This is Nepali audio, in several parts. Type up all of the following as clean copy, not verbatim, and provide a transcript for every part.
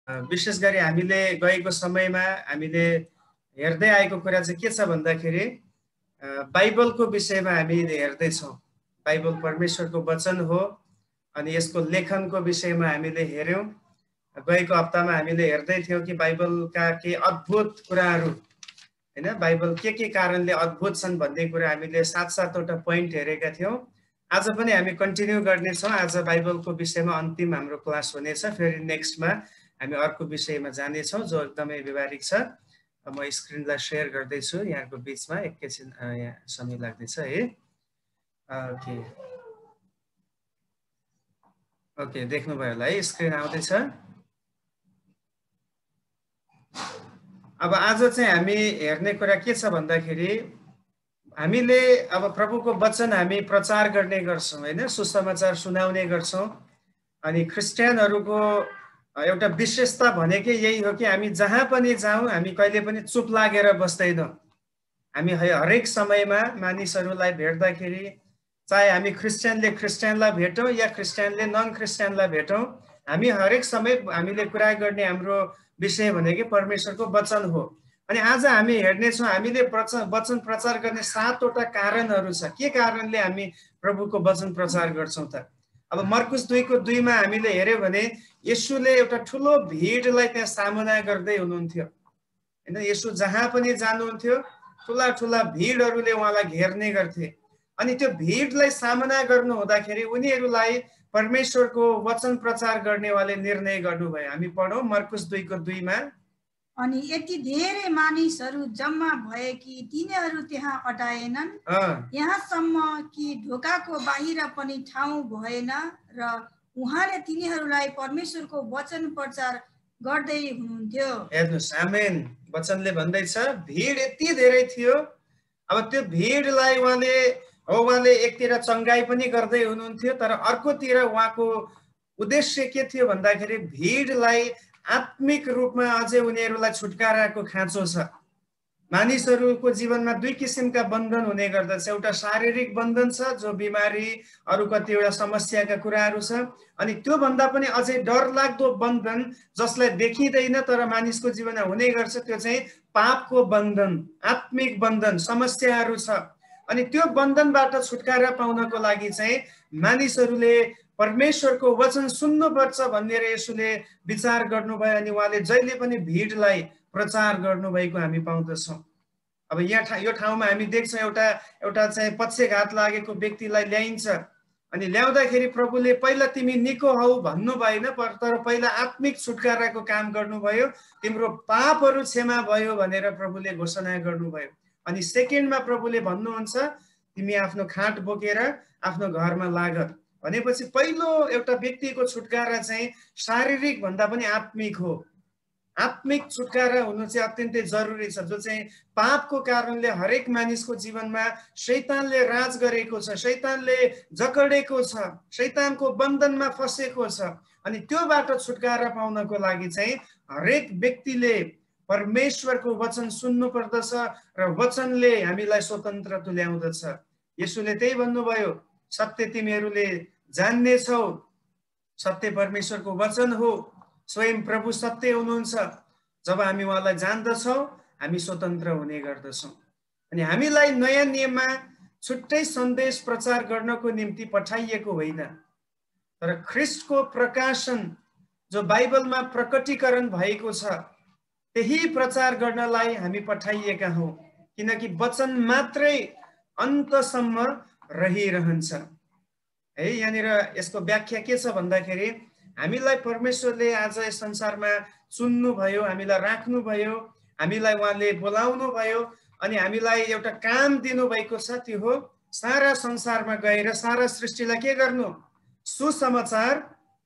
विशेष गरी हामीले गएको समयमा हामीले हेर्दै आएको कुरा चाहिँ के छ भन्दाखेरि बाइबलको विषयमा हामीले हेर्दैछौँ। बाइबल परमेश्वरको वचन हो अनि यसको लेखनको विषयमा हामीले हेऱ्यौँ। गएको हप्तामा हामीले हेर्दै थियौँ कि बाइबलका के अद्भुत कुराहरू, हैन, बाइबल के कारणले अद्भुत छन् भन्ने कुरा हामीले 7-7वटा पोइन्ट हेरेका थियौँ। आज पनि हामी कन्टिन्यू गर्नेछौँ। आज बाइबलको विषयमा अन्तिम हाम्रो क्लास हुनेछ। फेरि नेक्स्टमा हामी अर्को विषयमा जानेछौँ जो एकदमै व्यवहारिक छ। म स्क्रिनलाई सेयर गर्दैछु यहाँको बिचमा, एकैछिन यहाँ समय लाग्दैछ है। ओके, देख्नुभयो होला है, स्क्रिन आउँदैछ। अब आज चाहिँ हामी हेर्ने कुरा के छ भन्दाखेरि हामीले अब प्रभुको वचन हामी प्रचार गर्ने गर्छौँ, हैन, सुसमाचार सुनाउने गर्छौँ। अनि क्रिस्चियनहरूको एउटा विशेषता भनेकै यही हो कि हामी जहाँ पनि जाउँ हामी कहिले पनि चुप लागेर बस्दैनौँ। हामी हरेक समयमा मानिसहरूलाई भेट्दाखेरि, चाहे हामी क्रिस्चियनले क्रिस्चियनलाई भेटौँ या क्रिस्चियनले नन क्रिस्चियनलाई भेटौँ, हामी हरेक समय हामीले कुरा गर्ने हाम्रो विषय भनेकै परमेश्वरको वचन हो। अनि आज हामी हेर्नेछौँ हामीले वचन प्रचार गर्ने 7वटा कारणहरू छ। के कारणले हामी प्रभुको वचन प्रचार गर्छौँ त? अब मर्कुस 2:2 मा हामीले हेर्यौँ भने येशूले एउटा ठुलो भिडलाई त्यहाँ सामना गर्दै हुनुहुन्थ्यो, हैन। येशू जहाँ पनि जानुहुन्थ्यो ठुला भिडहरूले उहाँलाई घेर्ने गर्थे। अनि त्यो भिडलाई सामना गर्नु हुँदाखेरि उनीहरूलाई परमेश्वरको वचन प्रचार गर्नेवाले निर्णय गर्नुभयो। हामी पढौँ मर्कुस 2:2 मा। अनि यति धेरै मानिसहरू जम्मा भए कि तिनीहरू त्यहाँ अटाएनन्, यहाँसम्म कि ढोकाको बाहिर पनि ठाउँ भएन र उहाँले तिनीहरूलाई परमेश्वरको वचन प्रचार गर्दै हुनुहुन्थ्यो। हेर्नुस्, आमेन। वचनले भन्दैछ भिड यति धेरै थियो। अब त्यो भिडलाई उहाँले एकतिर चङ्गाई पनि गर्दै हुनुहुन्थ्यो, तर अर्कोतिर उहाँको उद्देश्य के थियो भन्दाखेरि भिडलाई आत्मिक रूपमा अझै उनीहरूलाई छुटकाराको खाँचो छ। मानिसहरूको जीवनमा दुई किसिमका बन्धन हुने गर्दछ। एउटा शारीरिक बन्धन छ जो बिमारी, अरू कतिवटा समस्याका कुराहरू छ। अनि त्यो भन्दा पनि अझै डरलाग्दो बन्धन जसलाई देखिँदैन तर मानिसको जीवनमा हुने गर्छ, त्यो चाहिँ पापको बन्धन, आत्मिक बन्धन, समस्याहरू छ। अनि त्यो बन्धनबाट छुटकारा पाउनको लागि चाहिँ मानिसहरूले परमेश्वरको वचन सुन्नुपर्छ भनेर येशूले विचार गर्नुभयो। अनि उहाँले जहिले पनि भिडलाई प्रचार गर्नुभएको हामी पाउँदछौँ। अब यो ठाउँमा हामी देख्छौँ एउटा चाहिँ पक्षघात लागेको व्यक्तिलाई ल्याइन्छ। अनि ल्याउँदाखेरि प्रभुले पहिला तिमी निको हौ भन्नु भएन, तर पहिला आत्मिक छुटकाराको काम गर्नुभयो। तिम्रो पापहरू क्षमा भयो भनेर प्रभुले घोषणा गर्नुभयो। अनि सेकेन्डमा प्रभुले भन्नुहुन्छ तिमी आफ्नो खाट बोकेर आफ्नो घरमा लाग भनेपछि पहिलो एउटा व्यक्तिको छुटकारा चाहिँ शारीरिक भन्दा पनि आत्मिक हो। आत्मिक छुटकारा हुनु चाहिँ अत्यन्तै जरुरी छ, जो चाहिँ पापको कारणले हरेक मानिसको जीवनमा शैतानले राज गरेको छ, शैतानले जकडेको छ, शैतानको बन्धनमा फसेको छ। अनि त्योबाट छुटकारा पाउनको लागि चाहिँ हरेक व्यक्तिले परमेश्वरको वचन सुन्नु पर्दछ र वचनले हामीलाई स्वतन्त्र तुल्याउँदछ। येशूले त्यही भन्नुभयो, सत्य तिमीहरूले जान्नेछौ, सत्य परमेश्वरको वचन हो, स्वयं प्रभु सत्य हुनुहुन्छ। जब हामी उहाँलाई जान्दछौँ हामी स्वतन्त्र हुने गर्दछौँ। अनि हामीलाई नयाँ नियममा छुट्टै सन्देश प्रचार गर्नको निम्ति पठाइएको होइन, तर ख्रिस्टको प्रकाशन जो बाइबलमा प्रकटीकरण भएको छ त्यही प्रचार गर्नलाई हामी पठाइएका हौँ। किनकि वचन मात्रै अन्तसम्म रहिरहन्छ है। यहाँनिर यसको व्याख्या के छ भन्दाखेरि हामीलाई परमेश्वरले आज यस संसारमा चुन्नुभयो, हामीलाई राख्नुभयो, हामीलाई उहाँले बोलाउनु भयो अनि हामीलाई एउटा काम दिनुभएको छ। त्यो हो सारा संसारमा गएर सारा सृष्टिलाई के गर्नु? सुसमाचार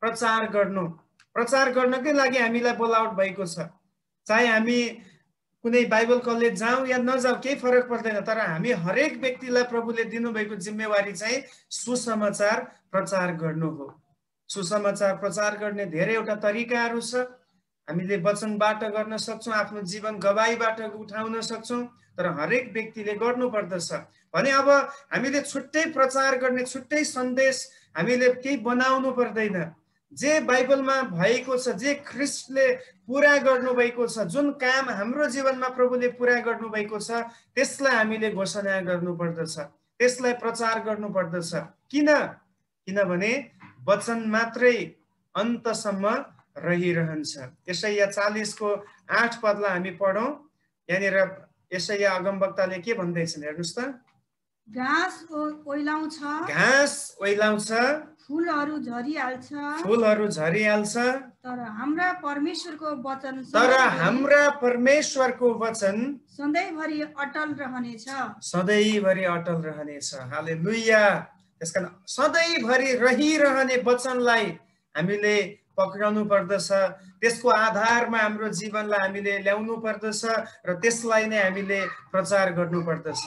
प्रचार गर्नु। प्रचार गर्नकै लागि हामीलाई बोलावट भएको छ। चाहे हामी कुनै बाइबल कलेज जाउँ या नजाउँ केही फरक पर्दैन, तर हामी हरेक व्यक्तिलाई प्रभुले दिनुभएको जिम्मेवारी चाहिँ सुसमाचार प्रचार गर्नु हो। सुसमाचार प्रचार गर्ने धेरैवटा तरिकाहरू छ। हामीले वचनबाट गर्न सक्छौँ, आफ्नो जीवन गवाहीबाट उठाउन सक्छौँ, तर हरेक व्यक्तिले गर्नुपर्दछ। भने अब हामीले छुट्टै प्रचार गर्ने छुट्टै सन्देश हामीले केही बनाउनु पर्दैन। जे बाइबलमा भएको छ, जे ख्रिस्टले पूरा गर्नुभएको छ, जुन काम हाम्रो जीवनमा प्रभुले पूरा गर्नुभएको छ, त्यसलाई हामीले घोषणा गर्नुपर्दछ, त्यसलाई प्रचार गर्नुपर्दछ। किनभने वचन मात्रै अन्तसम्म रहिरहन्छ। यशाया 40 को 8 पदलाई हामी पढौं। यहाँनिर यशाया अगमवक्ताले के भन्दैछन् हेर्नुस् त। घाँस ओइलाउँछ, फूलहरू झरिहाल्छ, तर हाम्रा परमेश्वरको वचन सधैँभरि अटल रहनेछ। हालेलुया। त्यसकारण सधैँभरि रहिरहने वचनलाई हामीले पक्राउनु पर्दछ, त्यसको आधारमा हाम्रो जीवनलाई हामीले ल्याउनु पर्दछ र त्यसलाई नै हामीले प्रचार गर्नुपर्दछ।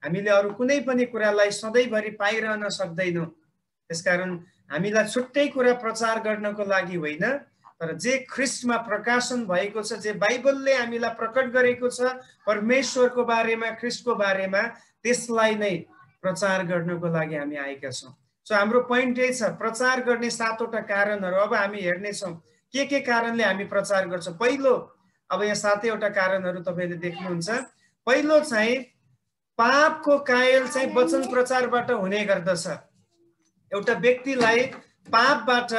हामीले अरू कुनै पनि कुरालाई सधैँभरि पाइरहन सक्दैनौँ। त्यसकारण हामीलाई छुट्टै कुरा प्रचार गर्नको लागि होइन, तर जे ख्रिस्टमा प्रकाशन भएको छ, जे बाइबलले हामीलाई प्रकट गरेको छ परमेश्वरको बारेमा, ख्रिस्टको बारेमा, त्यसलाई नै प्रचार गर्नको लागि हामी आएका छौँ। सो हाम्रो पोइन्ट यही छ, प्रचार गर्ने 7 वटा कारणहरू अब हामी हेर्नेछौँ। के कारणले हामी प्रचार गर्छौँ? पहिलो, अब यहाँ 7 वटा कारणहरू तपाईँले देख्नुहुन्छ। पहिलो चाहिँ पापको कायल चाहिँ वचन प्रचारबाट हुने गर्दछ। एउटा व्यक्तिलाई पापबाट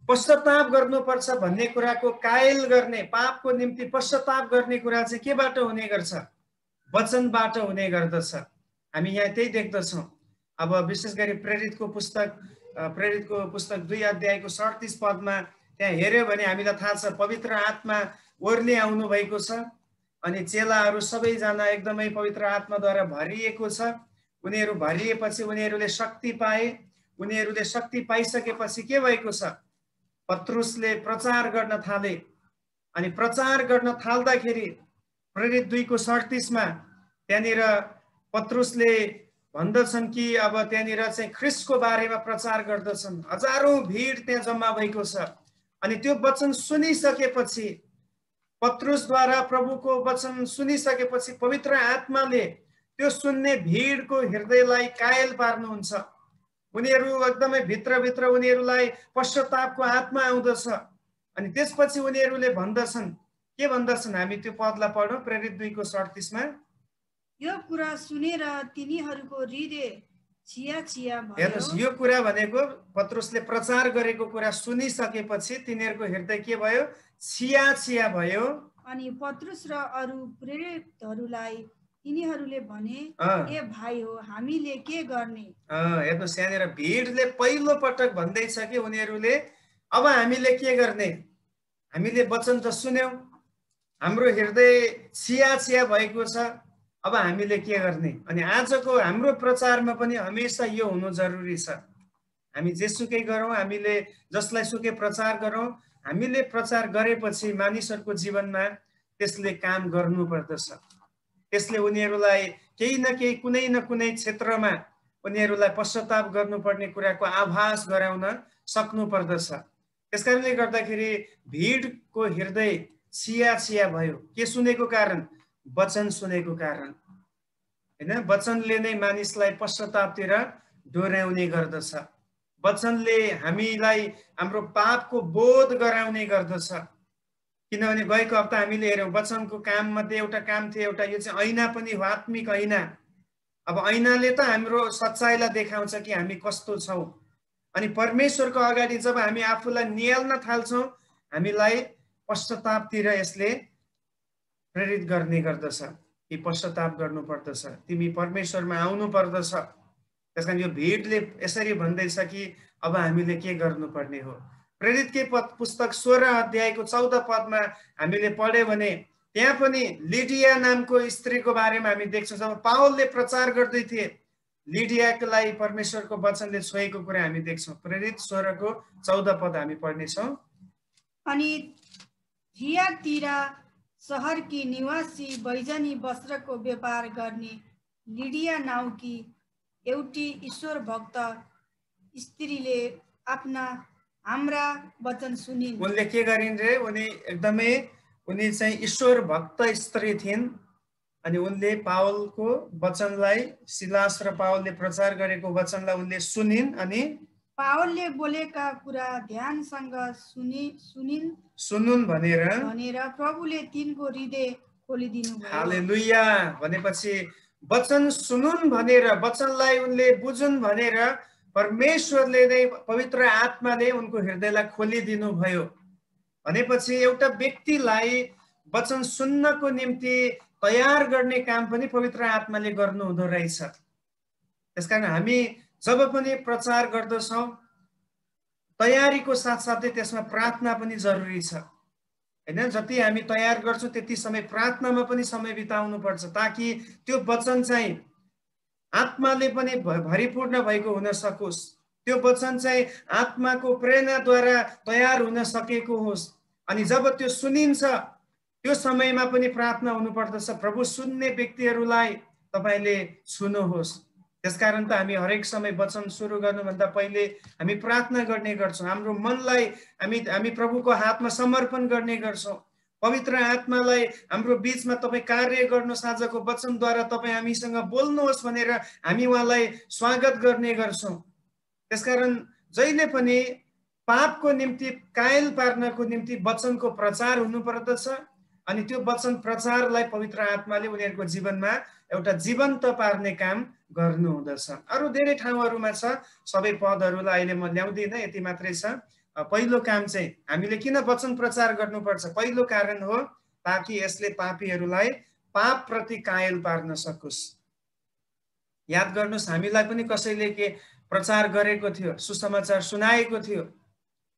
पश्चाताप गर्नुपर्छ भन्ने कुराको कायल गर्ने, पापको निम्ति पश्चाताप गर्ने कुरा चाहिँ केबाट हुने गर्छ? वचनबाट हुने गर्दछ। हामी यहाँ त्यही देख्दछौँ। अब विशेष गरी प्रेरितको पुस्तक 2 अध्यायको 37 पदमा त्यहाँ हेर्यो भने हामीलाई थाहा छ पवित्र आत्मा ओर्ली आउनु भएको छ अनि चेलाहरू सबैजना एकदमै पवित्र आत्माद्वारा भरिएको छ। उनीहरू भरिएपछि उनीहरूले शक्ति पाए। उनीहरूले शक्ति पाइसकेपछि के भएको छ? पत्रुसले प्रचार गर्न थाले। अनि प्रचार गर्न थाल्दाखेरि प्रेरित 2 को 37 मा त्यहाँनिर पत्रुसले भन्दछन् कि अब त्यहाँनिर चाहिँ ख्रिस्टको बारेमा प्रचार गर्दछन्। हजारौं भिड त्यहाँ जम्मा भएको छ। अनि त्यो वचन सुनिसकेपछि, पत्रुसद्वारा प्रभुको वचन सुनिसकेपछि पवित्र आत्माले त्यो सुन्ने भिडको हृदयलाई कायल पार्नुहुन्छ। उनीहरू एकदमै भित्रभित्र उनीहरूलाई पश्चातापको आत्मा आउँदछ। अनि त्यसपछि उनीहरूले भन्दछन्, के भन्दछन्? हामी त्यो पदलाई पढौँ, प्रेरित 2 को 37 मा। यो कुरा सुनेर तिनीहरूको हृदय छिया भयो। हेर्नुस्, यो कुरा भनेको पत्रुसले प्रचार गरेको कुरा सुनिसकेपछि तिनीहरूको हृदय के भयो? छिया भयो। अनि पत्रुस र अरू प्रेरितहरूलाई तिनीहरूले भने, ए भाइ हो, हामीले के गर्ने? हेर्नुस्, यहाँनिर भिडले पहिलो पटक भन्दैछ कि उनीहरूले अब हामीले के गर्ने? हामीले वचन त सुन्यौं, हाम्रो हृदय छिया भएको छ, अब हामीले के गर्ने? अनि आजको हाम्रो प्रचारमा पनि हमेशा यो हुनु जरुरी छ। हामी जेसुकै गरौँ, हामीले जसलाई सुकै प्रचार गरौँ, हामीले प्रचार गरेपछि मानिसहरूको जीवनमा त्यसले काम गर्नुपर्दछ। त्यसले उनीहरूलाई केही न केही, कुनै न कुनै क्षेत्रमा उनीहरूलाई पश्चाताप गर्नुपर्ने कुराको आभास गराउन सक्नुपर्दछ। त्यसकारणले गर्दाखेरि भिडको हृदय छिया भयो। के सुनेको कारण? वचन सुनेको कारण हैन। वचनले नै मानिसलाई पश्चातापतिर डोर्याउने गर्दछ। वचनले हामीलाई हाम्रो पापको बोध गराउने गर्दछ। किनभने गएको हप्ता हामीले हेर्यौं, वचनको काम मध्ये एउटा काम थियो, एउटा यो चाहिँ ऐना पनि हो, आत्मिक ऐना। अब ऐनाले त हाम्रो सच्चाइलाई देखाउँछ कि हामी कस्तो छौं। अनि परमेश्वरको अगाडि जब हामी आफूलाई निहाल्न थाल्छौं, हामीलाई पश्चातापतिर यसले प्रेरित गर्ने गर्दछ कि पश्चाताप गर्नु पर्दछ, तिमी परमेश्वरमा आउनु पर्दछ। त्यसकारण यो भिडले यसरी भन्दैछ कि अब हामीले के गर्नुपर्ने हो। प्रेरितकै पुस्तक 16 अध्यायको 14 पदमा हामीले पढ्यो भने त्यहाँ पनि लिडिया नामको स्त्रीको बारेमा हामी देख्छौँ। जब पावलले प्रचार गर्दै थिए, लिडियालाई परमेश्वरको वचनले छोएको कुरा हामी देख्छौँ। प्रेरित 16 को 14 पद हामी पढ्नेछौँ। अनि थियातीरा शहरकी निवासी बैजनी वस्त्रको व्यापार गर्ने लिडिया नाउकी एउटी ईश्वर भक्त स्त्रीले हाम्रा वचन सुनिन्। उनले के गरिन् रे? उनी चाहिँ ईश्वर भक्त स्त्री थिइन्। अनि उनले पावलको वचनलाई, सिलास र पावलले प्रचार गरेको वचनलाई उनले सुनिन्। अनि पावलले बोलेका कुरा ध्यानसँग सुनुन् भनेर प्रभुले तिनको हृदय खोलिदिनु भयो। हालेलुया। भनेपछि वचन सुनुन् भनेर, वचनलाई उनले बुझुन् भनेर परमेश्वरले नै पवित्र आत्माले उनको हृदयलाई खोलिदिनु भयो। भनेपछि एउटा व्यक्तिलाई वचन सुन्नको निम्ति तयार गर्ने काम पनि पवित्र आत्माले गर्नु हुँदो रहेछ। त्यसकारण हामी जब पनि प्रचार गर्दछौँ तयारीको साथसाथै त्यसमा प्रार्थना पनि जरुरी छ हैन। जति हामी तयार गर्छौँ त्यति समय प्रार्थनामा पनि समय बिताउनु पर्छ, ताकि त्यो वचन चाहिँ आत्माले पनि भरिपूर्ण भएको हुन सकोस्, त्यो वचन चाहिँ आत्माको प्रेरणाद्वारा तयार हुन सकेको होस्। अनि जब त्यो सुनिन्छ त्यो समयमा पनि प्रार्थना हुनुपर्दछ, प्रभु सुन्ने व्यक्तिहरूलाई तपाईले छुनुहोस्। त्यसकारण त हामी हरेक समय वचन सुरु गर्नुभन्दा पहिले हामी प्रार्थना गर्ने गर्छौँ, हाम्रो मनलाई हामी प्रभुको हातमा समर्पण गर्ने गर्छौँ। पवित्र आत्मालाई हाम्रो बीचमा तपाईँ कार्य गर्नुहोस्, आजको वचनद्वारा तपाईँ हामीसँग बोल्नुहोस् भनेर हामी उहाँलाई स्वागत गर्ने गर्छौँ। त्यसकारण जहिले पनि पापको निम्ति कायल पार्नको निम्ति वचनको प्रचार हुनुपर्दछ। अनि त्यो वचन प्रचारलाई पवित्र आत्माले उनीहरूको जीवनमा एउटा जीवन्त पार्ने काम गर्नु हुँदछ। अरू धेरै ठाउँहरूमा छ, सबै पदहरूलाई अहिले म ल्याउँदिनँ, यति मात्रै छ। पहिलो काम चाहिँ हामीले किन वचन प्रचार गर्नुपर्छ? पहिलो कारण हो ताकि यसले पापीहरूलाई पाप प्रति कायल पार्न सकोस्। याद गर्नुहोस्, हामीलाई पनि कसैले के प्रचार गरेको थियो, सुसमाचार सुनाएको थियो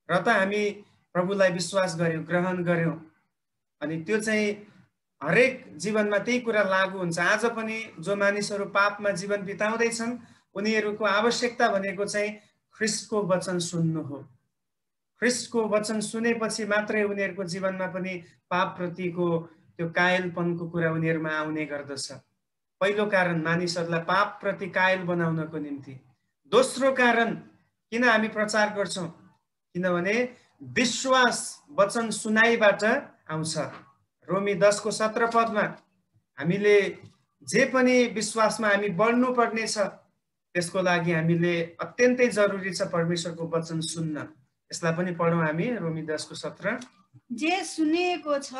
र त हामी प्रभुलाई विश्वास गर्यौँ, ग्रहण गर्यौँ। अनि त्यो चाहिँ हरेक जीवनमा त्यही कुरा लागू हुन्छ। आज पनि जो मानिसहरू पापमा जीवन बिताउँदैछन् उनीहरूको आवश्यकता भनेको चाहिँ ख्रीष्टको वचन सुन्नु हो। ख्रीष्टको वचन सुनेपछि मात्रै उनीहरूको जीवनमा पनि पाप प्रतिको त्यो कायलपनको कुरा उनीहरूमा आउने गर्दछ। पहिलो कारण मानिसहरूलाई पाप प्रति कायल बनाउनको निम्ति। दोस्रो कारण किन हामी प्रचार गर्छौँ? किनभने विश्वास वचन सुनाइबाट आउँछ। रोमी 10 को 17 पदमा हामीले जे पनि विश्वासमा हामी बढ्नु पर्ने छ, त्यसको लागि हामीले अत्यन्तै जरुरी छ परमेश्वरको वचन सुन्न। यसलाई पनि पढौँ हामी, रोमी 10 को 17। जे सुनिएको छ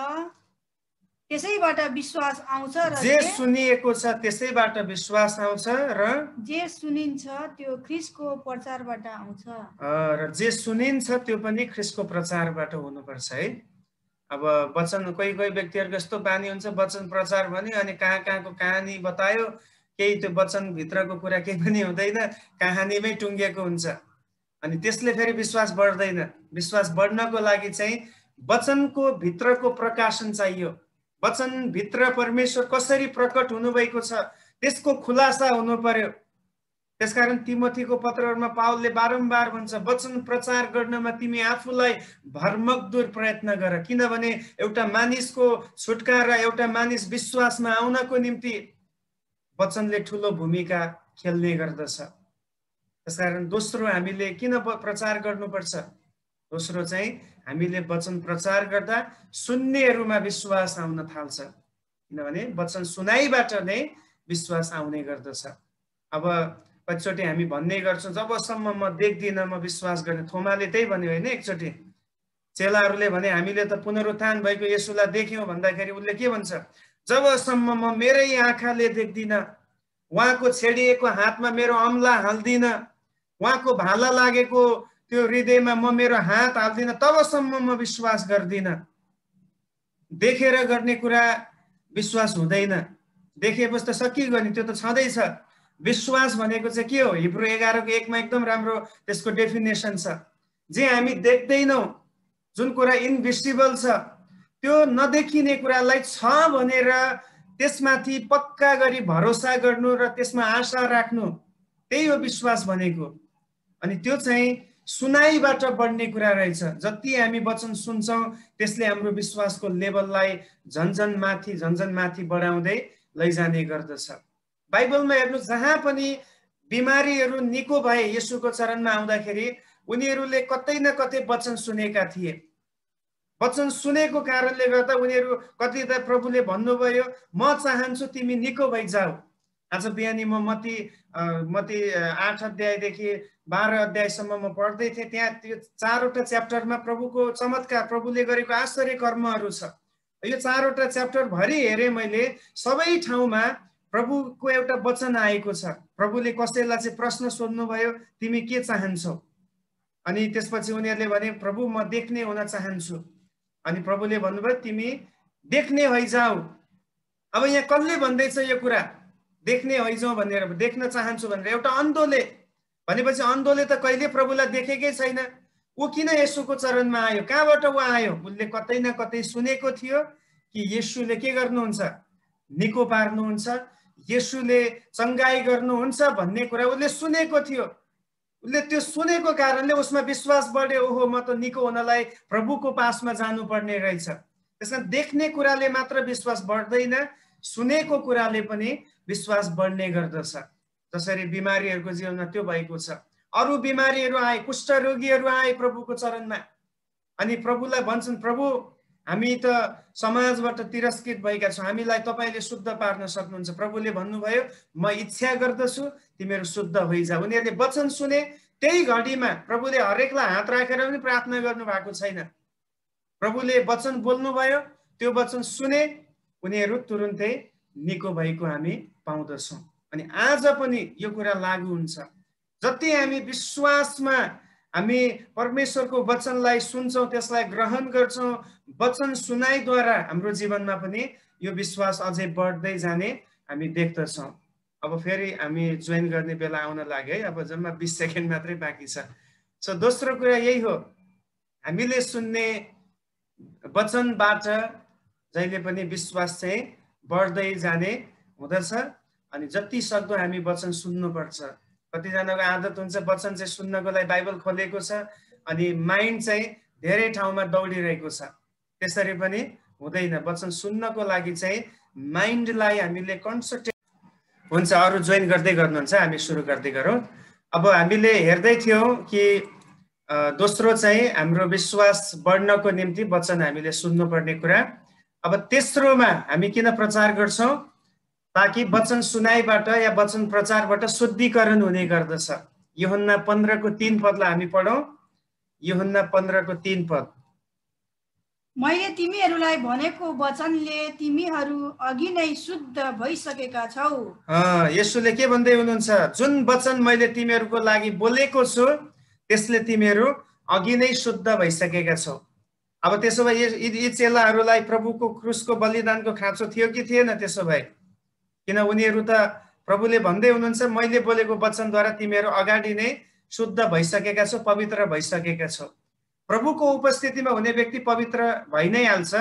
त्यसैबाट विश्वास आउँछ र जे सुनिएको छ त्यसैबाट विश्वास आउँछ र जे सुनिन्छ त्यो ख्रीष्टको प्रचारबाट आउँछ। र जे सुनिन्छ त्यो पनि ख्रीष्टको प्रचारबाट हुनुपर्छ है। अब वचन कोही व्यक्तिहरूको यस्तो बानी हुन्छ, वचन प्रचार भन्यो अनि कहाँको कहानी बतायो, केही त्यो वचन भित्रको कुरा केही पनि हुँदैन, कहानीमै टुङ्गेको हुन्छ। अनि त्यसले फेरि विश्वास बढ्दैन। विश्वास बढ्नको लागि चाहिँ वचनको भित्रको प्रकाशन चाहियो। वचन भित्र परमेश्वर कसरी प्रकट हुनुभएको छ त्यसको खुलासा हुनु पर्यो। त्यसकारण तिमोथीको पत्रहरूमा पावलले बारम्बार भन्छ, वचन प्रचार गर्नमा तिमी आफूलाई भरमग्दुर प्रयत्न गर, किनभने एउटा मानिसको छुटकारा, एउटा मानिस विश्वासमा आउनको निम्ति वचनले ठुलो भूमिका खेल्ने गर्दछ। त्यसकारण दोस्रो हामीले किन प्रचार गर्नुपर्छ? दोस्रो चाहिँ हामीले वचन प्रचार गर्दा सुन्नेहरूमा विश्वास आउन थाल्छ, किनभने वचन सुनाइबाट नै विश्वास आउने गर्दछ। अब कतिचोटि हामी भन्ने गर्छौँ, जबसम्म म देख्दिनँ म विश्वास गर्ने। थोमाले त्यही भन्यो होइन, एकचोटि चेलाहरूले भने हामीले त पुनरुत्थान भएको येशूलाई देख्यौँ भन्दाखेरि उसले के भन्छ, जबसम्म म मेरै आँखाले देख्दिनँ, उहाँको छेडिएको हातमा मेरो औँला हाल्दिनँ, उहाँको भाला लागेको त्यो हृदयमा म मेरो हात हाल्दिनँ, तबसम्म म विश्वास गर्दिनँ। देखेर गर्ने कुरा विश्वास हुँदैन, देखेपछि त सकिगयो नि, त्यो त छँदैछ। विश्वास भनेको चाहिँ के हो? हिब्रू 11 को 1 मा एकदम राम्रो त्यसको डेफिनेसन छ। जे हामी देख्दैनौँ, जुन कुरा इन्भिजिबल छ, त्यो नदेखिने कुरालाई छ भनेर त्यसमाथि पक्का गरी भरोसा गर्नु र त्यसमा आशा राख्नु, त्यही हो विश्वास भनेको। अनि त्यो चाहिँ सुनाइबाट बढ्ने कुरा रहेछ। जति हामी वचन सुन्छौँ त्यसले हाम्रो विश्वासको लेभललाई झन्झन माथि बढाउँदै लैजाने गर्दछ। बाइबलमा हेर्नु, जहाँ पनि बिमारीहरू निको भए येशूको चरणमा आउँदाखेरि उनीहरूले कतै न कतै वचन सुनेका थिए। वचन सुनेको कारणले गर्दा उनीहरू कति त प्रभुले भन्नुभयो, म चाहन्छु तिमी निको भइजाऊ, आज बिहानी म मती 8 अध्यायदेखि 12 अध्यायसम्म म पढ्दै थिएँ। त्यहाँ त्यो 4वटा च्याप्टरमा प्रभुको चमत्कार, प्रभुले गरेको आश्चर्य कर्महरू छ। यो 4वटा च्याप्टर भरि हेरेँ मैले, सबै ठाउँमा प्रभुको एउटा वचन आएको छ। प्रभुले कसैलाई चाहिँ प्रश्न सोध्नुभयो, तिमी के चाहन्छौ? अनि त्यसपछि उनीहरूले भने, प्रभु म देख्ने हुन चाहन्छु। अनि प्रभुले भन्नुभयो, तिमी देख्ने होइजाऊ। अब यहाँ कसले भन्दैछ यो कुरा, देख्ने होइजाऊ भनेर, देख्न चाहन्छु भनेर? एउटा अन्धोले भनेपछि अन्धोले त कहिले प्रभुलाई देखेकै छैन। ऊ किन येशूको चरणमा आयो? कहाँबाट ऊ आयो? उसले कतै न कतै सुनेको थियो कि येशूले के गर्नुहुन्छ, निको पार्नुहुन्छ, येशूले चङ्गाई गर्नुहुन्छ भन्ने कुरा उसले सुनेको थियो। उसले त्यो सुनेको कारणले उसमा विश्वास बढ्यो, ओहो म त निको हुनलाई प्रभुको पासमा जानुपर्ने रहेछ। त्यसमा देख्ने कुराले मात्र विश्वास बढ्दैन, सुनेको कुराले पनि विश्वास बढ्ने गर्दछ। जसरी बिमारीहरूको जीवनमा त्यो भएको छ। अरू बिमारीहरू आए, कुष्ठरोगीहरू आए प्रभुको चरणमा, अनि प्रभुलाई भन्छन्, प्रभु हामी त समाजबाट तिरस्कृत भएका छौँ, हामीलाई तपाईँले शुद्ध पार्न सक्नुहुन्छ। प्रभुले भन्नुभयो, म इच्छा गर्दछु तिमीहरू शुद्ध होइजा। उनीहरूले वचन सुने, त्यही घडीमा प्रभुले हरेकलाई हात राखेर पनि प्रार्थना गर्नु भएको छैन। प्रभुले वचन बोल्नुभयो, त्यो वचन सुने, उनीहरू तुरुन्तै निको भएको हामी पाउँदछौँ। अनि आज पनि यो कुरा लागू हुन्छ। जति हामी विश्वासमा हामी परमेश्वरको वचनलाई सुन्छौँ, त्यसलाई ग्रहण गर्छौँ, वचन सुनाइद्वारा हाम्रो जीवनमा पनि यो विश्वास अझै बढ्दै जाने हामी देख्दछौँ। अब फेरि हामी जोइन गर्ने बेला आउन लाग्यो है। अब जम्मा 20 सेकेन्ड मात्रै बाँकी छ। सो दोस्रो कुरा यही हो, हामीले सुन्ने वचनबाट जहिले पनि विश्वास चाहिँ बढ्दै जाने हुँदछ। अनि जति सक्दो हामी वचन सुन्नुपर्छ। कतिजनाको आदत हुन्छ वचन चाहिँ सुन्नको लागि बाइबल खोलेको छ, अनि माइन्ड चाहिँ धेरै ठाउँमा दौडिरहेको छ। त्यसरी पनि हुँदैन। वचन सुन्नको लागि चाहिँ माइन्डलाई हामीले कन्सन्ट्रेट हुन्छ। अरू जोइन गर्दै गर्नुहुन्छ, हामी सुरु गर्दै गरौँ। अब हामीले हेर्दै थियौँ कि दोस्रो चाहिँ हाम्रो विश्वास बढ्नको निम्ति वचन हामीले सुन्नुपर्ने कुरा। अब तेस्रोमा हामी किन प्रचार गर्छौँ? ताकि वचन सुनाइबाट या वचन प्रचारबाट शुद्धिकरण हुने गर्दछ। यूहन्ना 15:3 पदलाई हामी पढौँ। यूहन्ना 15:3 मैले तिमीहरूलाई भनेको वचनले तिमीहरू अघि नै शुद्ध भइसकेका छौ। येशूले के भन्दै हुनुहुन्छ? जुन वचन मैले तिमीहरूको लागि बोलेको छु त्यसले तिमीहरू अघि नै शुद्ध भइसकेका छौ। अब त्यसो भए यी चेलाहरूलाई प्रभुको क्रुसको बलिदानको खाँचो थियो कि थिएन? त्यसो भए किन उनीहरू त प्रभुले भन्दै हुनुहुन्छ, मैले बोलेको वचनद्वारा तिमीहरू अगाडि नै शुद्ध भइसकेका छौ, पवित्र भइसकेका छौ। प्रभुको उपस्थितिमा हुने व्यक्ति पवित्र भइ नै हाल्छ।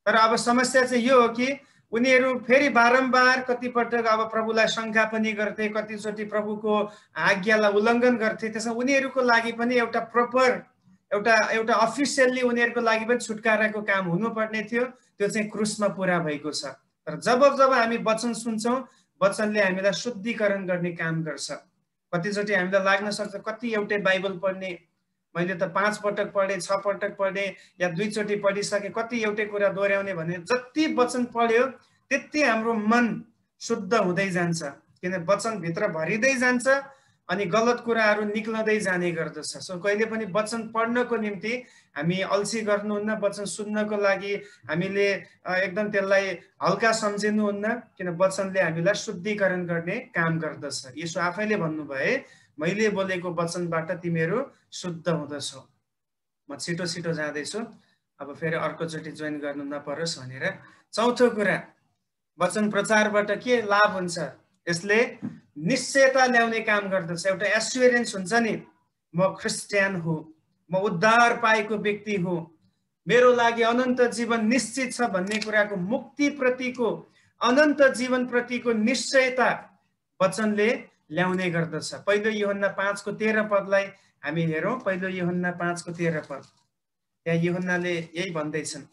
तर अब समस्या चाहिँ यो हो कि उनीहरू फेरि बारम्बार कतिपटक अब प्रभुलाई शङ्का पनि गर्थे, कतिचोटि प्रभुको आज्ञालाई उल्लङ्घन गर्थे। त्यसमा उनीहरूको लागि पनि एउटा प्रपर एउटा अफिसियल्ली उनीहरूको लागि पनि छुटकाराको काम हुनुपर्ने थियो। त्यो चाहिँ क्रुसमा पुरा भएको छ। तर जब हामी वचन सुन्छौँ, वचनले हामीलाई शुद्धिकरण गर्ने काम गर्छ। कतिचोटि हामीलाई लाग्न सक्छ, कति एउटै बाइबल पढ्ने, मैले त 5 पटक पढेँ, 6 पटक पढेँ, या 2 चोटि पढिसकेँ, कति एउटै कुरा दोहोऱ्याउने भने जति वचन पढ्यो त्यति हाम्रो मन शुद्ध हुँदै जान्छ। किन वचनभित्र भरिँदै जान्छ अनि गलत कुराहरू निक्लदै जाने गर्दछ। सो कहिले पनि वचन पढ्नको निम्ति हामी अल्छी गर्नुहुन्न। वचन सुन्नको लागि हामीले एकदम त्यसलाई हल्का सम्झिनुहुन्न, किन वचनले हामीलाई शुद्धिकरण गर्ने काम गर्दछ। यसो आफैले भन्नुभए, मैले बोलेको वचनबाट तिमीहरू शुद्ध हुँदछौ। म छिटो छिटो जाँदैछु, अब फेरि अर्कोचोटि जोइन गर्नु नपरोस् भनेर। चौथो कुरा, वचन प्रचारबाट के लाभ हुन्छ? यसले निश्चयता ल्याउने काम गर्दछ। एउटा एस्युरेन्स हुन्छ नि, म क्रिस्चियन हुँ, म उद्धार पाएको व्यक्ति हुँ, मेरो लागि अनन्त जीवन निश्चित छ भन्ने कुराको, मुक्ति प्रतिको, अनन्त जीवन प्रतिको निश्चयता वचनले ल्याउने गर्दछ। पहिलो यूहन्ना 5:13 पदलाई हामी हेरौँ। पहिलो यूहन्ना 5:13 पद, त्यहाँ यूहन्नाले यही भन्दैछन्,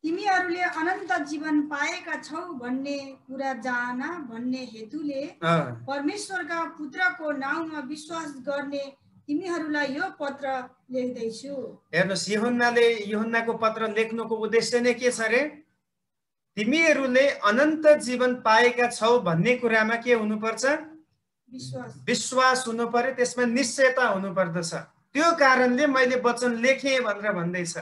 तिमीहरूले अनन्त जीवन पाएका छौ भन्ने कुरा जान भन्ने हेतुले परमेश्वरका पुत्रको नाउँमा विश्वास गर्ने तिमीहरूलाई यो पत्र लेख्दैछु। हेर्नुहोस्, यूहन्नाले यूहन्नाको पत्र लेख्नुको उद्देश्य नै के छ रे? तिमीहरूले अनन्त जीवन पाएका छौ भन्ने कुरामा के हुनुपर्छ? विश्वास हुनु पर्यो, त्यसमा निश्चयता हुनु पर्दछ। त्यो कारणले मैले वचन लेखेँ भनेर भन्दैछ।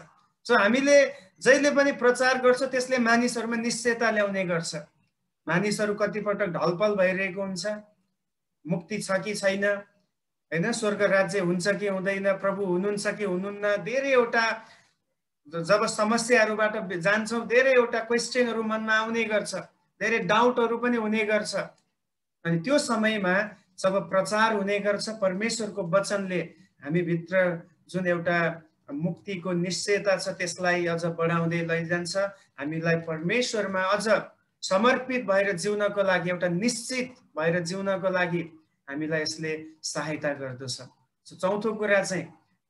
सो हामीले जहिले पनि प्रचार गर्छौँ त्यसले मानिसहरूमा निश्चयता ल्याउने गर्छ। मानिसहरू कतिपटक ढलपल भइरहेको हुन्छ, मुक्ति छ कि छैन, हैन, स्वर्ग राज्य हुन्छ कि हुँदैन, प्रभु हुनुहुन्छ कि हुनुहुन्न, धेरैवटा जब समस्याहरूबाट जान्छौँ धेरैवटा क्वेश्चनहरू मनमा आउने गर्छ, धेरै डाउटहरू पनि हुने गर्छ। अनि त्यो समयमा जब प्रचार हुने गर्छ परमेश्वरको वचनले हामीभित्र जुन एउटा मुक्तिको निश्चयता छ त्यसलाई अझ बढाउँदै लैजान्छ। हामीलाई परमेश्वरमा अझ समर्पित भएर जिउनको लागि, एउटा निश्चित भएर जिउनको लागि हामीलाई यसले सहायता गर्दछ। चौथो कुरा चाहिँ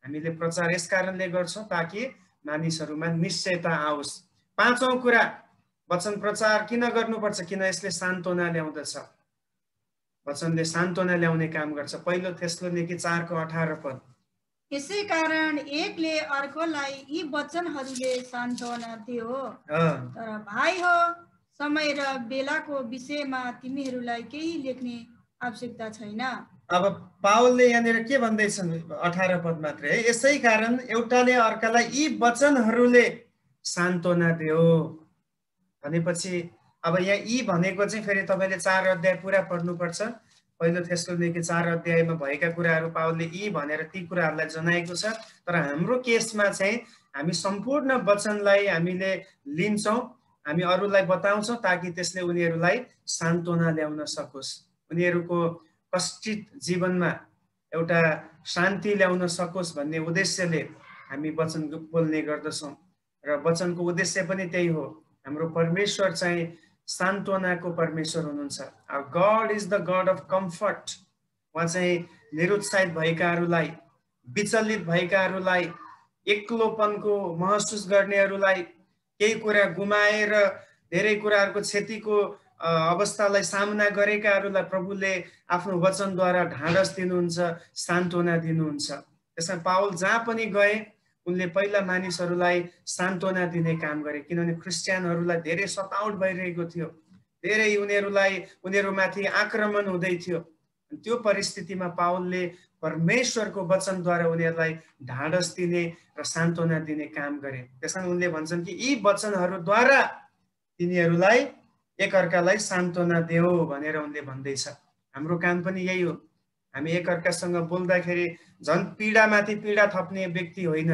हामीले प्रचार यस कारणले गर्छौँ ताकि मानिसहरूमा निश्चयता आओस्। पाँचौं कुरा, वचन प्रचार किन गर्नुपर्छ? किन यसले सान्त्वना ल्याउँदछ। वचनले सान्त्वना ल्याउने काम गर्छ। पहिलो थेस्सलोनिके 4:18 यसै कारण एकले अर्कोलाई यी वचनहरूले सान्त्वना दियो। तर भाइ हो, समय र बेलाको विषयमा तिमीहरूलाई केही लेख्ने आवश्यकता छैन। अब पावलले यहाँनिर के भन्दैछन्? 18 मात्रै है। यसै कारण एउटाले अर्कालाई यी वचनहरूले सान्त्वना दियो भनेपछि अब यहाँ यी भनेको चाहिँ फेरि तपाईँले 4 अध्याय पुरा पढ्नुपर्छ। पहिलो थेस्सलोनिके 4 अध्यायमा भएका कुराहरू पावलले यी भनेर ती कुराहरूलाई जनाएको छ। तर हाम्रो केसमा चाहिँ हामी सम्पूर्ण वचनलाई हामीले लिन्छौँ, हामी अरूलाई बताउँछौँ ताकि त्यसले उनीहरूलाई सान्त्वना ल्याउन सकोस्, उनीहरूको कष्टित जीवनमा एउटा शान्ति ल्याउन सकोस् भन्ने उद्देश्यले हामी वचन बोल्ने गर्दछौँ। र वचनको उद्देश्य पनि त्यही हो। हाम्रो परमेश्वर चाहिँ सान्त्वनाको परमेश्वर हुनुहुन्छ। Our God is the God of comfort. उहाँ चाहिँ निरुत्साहित भएकाहरूलाई, विचलित भएकाहरूलाई, एक्लोपनको महसुस गर्नेहरूलाई, केही कुरा गुमाएर धेरै कुराहरूको क्षतिको अवस्थालाई सामना गरेकाहरूलाई प्रभुले आफ्नो वचनद्वारा ढाडस दिनुहुन्छ, सान्त्वना दिनुहुन्छ। त्यसमा पावल जहाँ पनि गए उनले पहिला मानिसहरूलाई सान्त्वना दिने काम गरे, किनभने क्रिस्चियनहरूलाई धेरै सताउट भइरहेको थियो, धेरै उनीहरूमाथि आक्रमण हुँदै थियो। त्यो परिस्थितिमा पावलले परमेश्वरको वचनद्वारा उनीहरूलाई ढाडस दिने र सान्त्वना दिने काम गरे। त्यसकारण उनले भन्छन् कि यी वचनहरूद्वारा तिनीहरूलाई एकअर्कालाई सान्त्वना देऊ भनेर उनले भन्दैछ। हाम्रो काम पनि यही हो। हामी एकअर्कासँग बोल्दाखेरि झन् पीडामाथि पीडा थप्ने व्यक्ति होइन,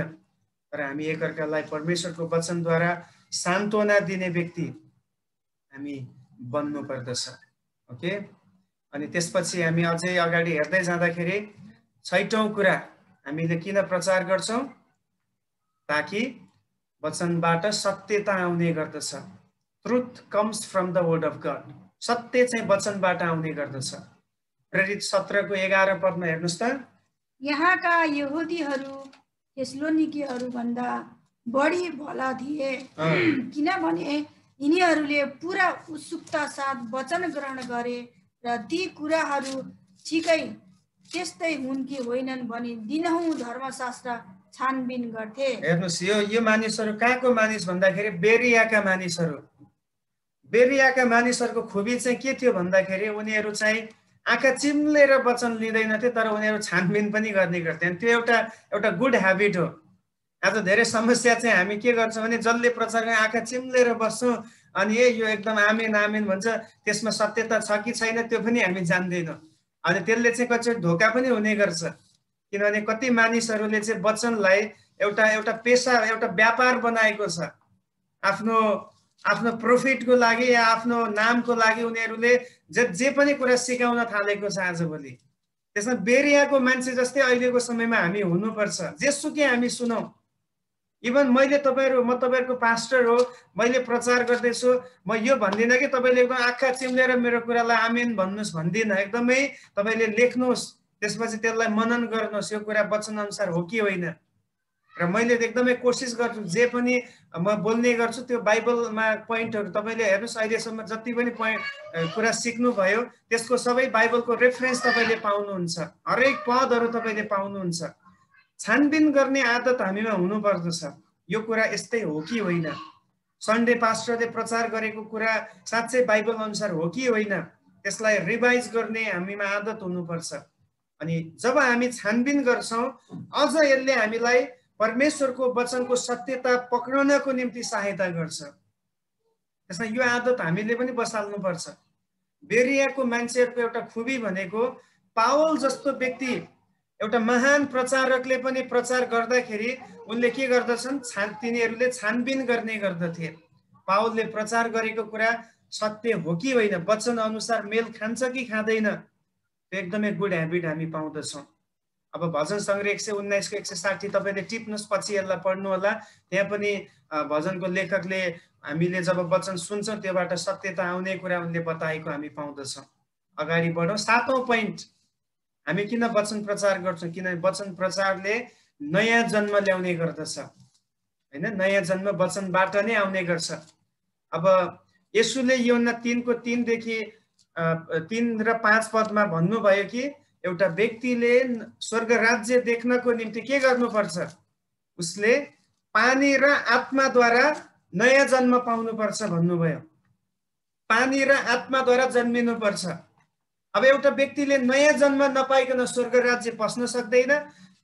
तर हामी एकअर्कालाई परमेश्वरको वचनद्वारा सान्त्वना दिने व्यक्ति हामी बन्नु पर्दछ। ओके, अनि त्यसपछि हामी अझै अगाडि हेर्दै जाँदाखेरि 6औं कुरा हामीले किन प्रचार गर्छौँ? ताकि वचनबाट सत्यता आउने गर्दछ। Truth comes from the word of God. सत्य चाहिँ वचनबाट आउने गर्दछ। प्रेरित 17:11 हेर्नुस् त। यहाँका यहुदीहरू थेस्सलोनिकेहरू भन्दा बढी भला थिए, किनभने यिनीहरूले पूरा उत्सुकता साथ वचन ग्रहण गरे र ती कुराहरू ठिकै त्यस्तै हुन् कि होइनन् भनी दिनहुँ धर्मशास्त्र छानबिन गर्थे। हेर्नुस्, यो मानिसहरू कहाँको मानिस भन्दाखेरि बेरियाका मानिसहरू। बेरियाका मानिसहरूको खुबी चाहिँ के थियो भन्दाखेरि उनीहरू चाहिँ आँखा चिम्लेर वचन लिँदैनथे, तर उनीहरू छानबिन पनि गर्ने गर्थे। त्यो एउटा गुड ह्याबिट हो। आज धेरै समस्या चाहिँ हामी के गर्छौँ भने जसले प्रचार गर्ने आँखा चिम्लेर बस्छौँ अनि यो एकदम आमेन आमेन भन्छ, त्यसमा सत्यता छ कि छैन त्यो पनि हामी जान्दैनौँ। अनि त्यसले चाहिँ कतिचोटि धोका पनि हुने गर्छ, किनभने कति मानिसहरूले चाहिँ वचनलाई एउटा पेसा, एउटा व्यापार बनाएको छ। आफ्नो प्रोफिटको लागि या आफ्नो नामको लागि उनीहरूले जे पनि कुरा सिकाउन थालेको छ आजभोलि। त्यसमा बेरियाको मान्छे जस्तै अहिलेको समयमा हामी हुनुपर्छ। जेसुकै हामी सुनौँ, इभन म तपाईँहरूको पास्टर हो, मैले प्रचार गर्दैछु, म यो भन्दिनँ कि तपाईँले एकदम आँखा चिम्लेर मेरो कुरालाई आमेन भन्नुहोस् भन्दिनँ। एकदमै तपाईँले लेख्नुहोस्, त्यसपछि त्यसलाई मनन गर्नुहोस्, यो कुरा वचन अनुसार हो कि होइन। र मैले एकदमै कोसिस गर्छु जे पनि म बोल्ने गर्छु त्यो बाइबलमा पोइन्टहरू तपाईँले हेर्नुहोस्। अहिलेसम्म जति पनि कुरा सिक्नुभयो त्यसको सबै बाइबलको रेफरेन्स तपाईँले पाउनुहुन्छ, हरेक पदहरू तपाईँले पाउनुहुन्छ। छानबिन गर्ने आदत हामीमा हुनुपर्दछ, यो कुरा यस्तै हो कि होइन। सन्डे पास्टरले प्रचार गरेको कुरा साँच्चै बाइबल अनुसार हो कि होइन, त्यसलाई रिभाइज गर्ने हामीमा आदत हुनुपर्छ। अनि जब हामी छानबिन गर्छौँ, अझ यसले हामीलाई परमेश्वरको वचनको सत्यता पक्राउनको निम्ति सहायता गर्छ। त्यसमा यो आदत हामीले पनि बसाल्नुपर्छ। बेरियाको मान्छेहरूको एउटा खुबी भनेको पावल जस्तो व्यक्ति, एउटा महान प्रचारकले पनि प्रचार गर्दाखेरि उनले के गर्दछन्, तिनीहरूले छानबिन गर्ने गर्दथे। पावलले प्रचार गरेको कुरा सत्य हो कि होइन, वचन अनुसार मेल खान्छ कि खाँदैन, त्यो एकदमै गुड ह्याबिट हामी पाउँदछौँ। अब भजन सङ्ग्रह 119 को 160 तपाईँले टिप्नुहोस्, पछि यसलाई पढ्नु होला। त्यहाँ पनि भजनको लेखकले हामीले जब वचन सुन्छौँ त्योबाट सत्यता आउने कुरा उनले बताएको हामी पाउँदछौँ। अगाडि बढौँ। 7औं पोइन्ट, हामी किन वचन प्रचार गर्छौँ? किनभने वचन प्रचारले नयाँ जन्म ल्याउने गर्दछ, होइन? नयाँ जन्म वचनबाट नै आउने गर्छ। अब येशूले यूहन्ना 3 को 3 देखि 3 र 5 पदमा भन्नुभयो कि एउटा व्यक्तिले स्वर्ग राज्य देख्नको निम्ति के गर्नुपर्छ? उसले पानी र आत्माद्वारा नयाँ जन्म पाउनुपर्छ भन्नुभयो। पानी र आत्माद्वारा जन्मिनुपर्छ। अब एउटा व्यक्तिले नयाँ जन्म नपाइकन स्वर्ग राज्य पस्न सक्दैन।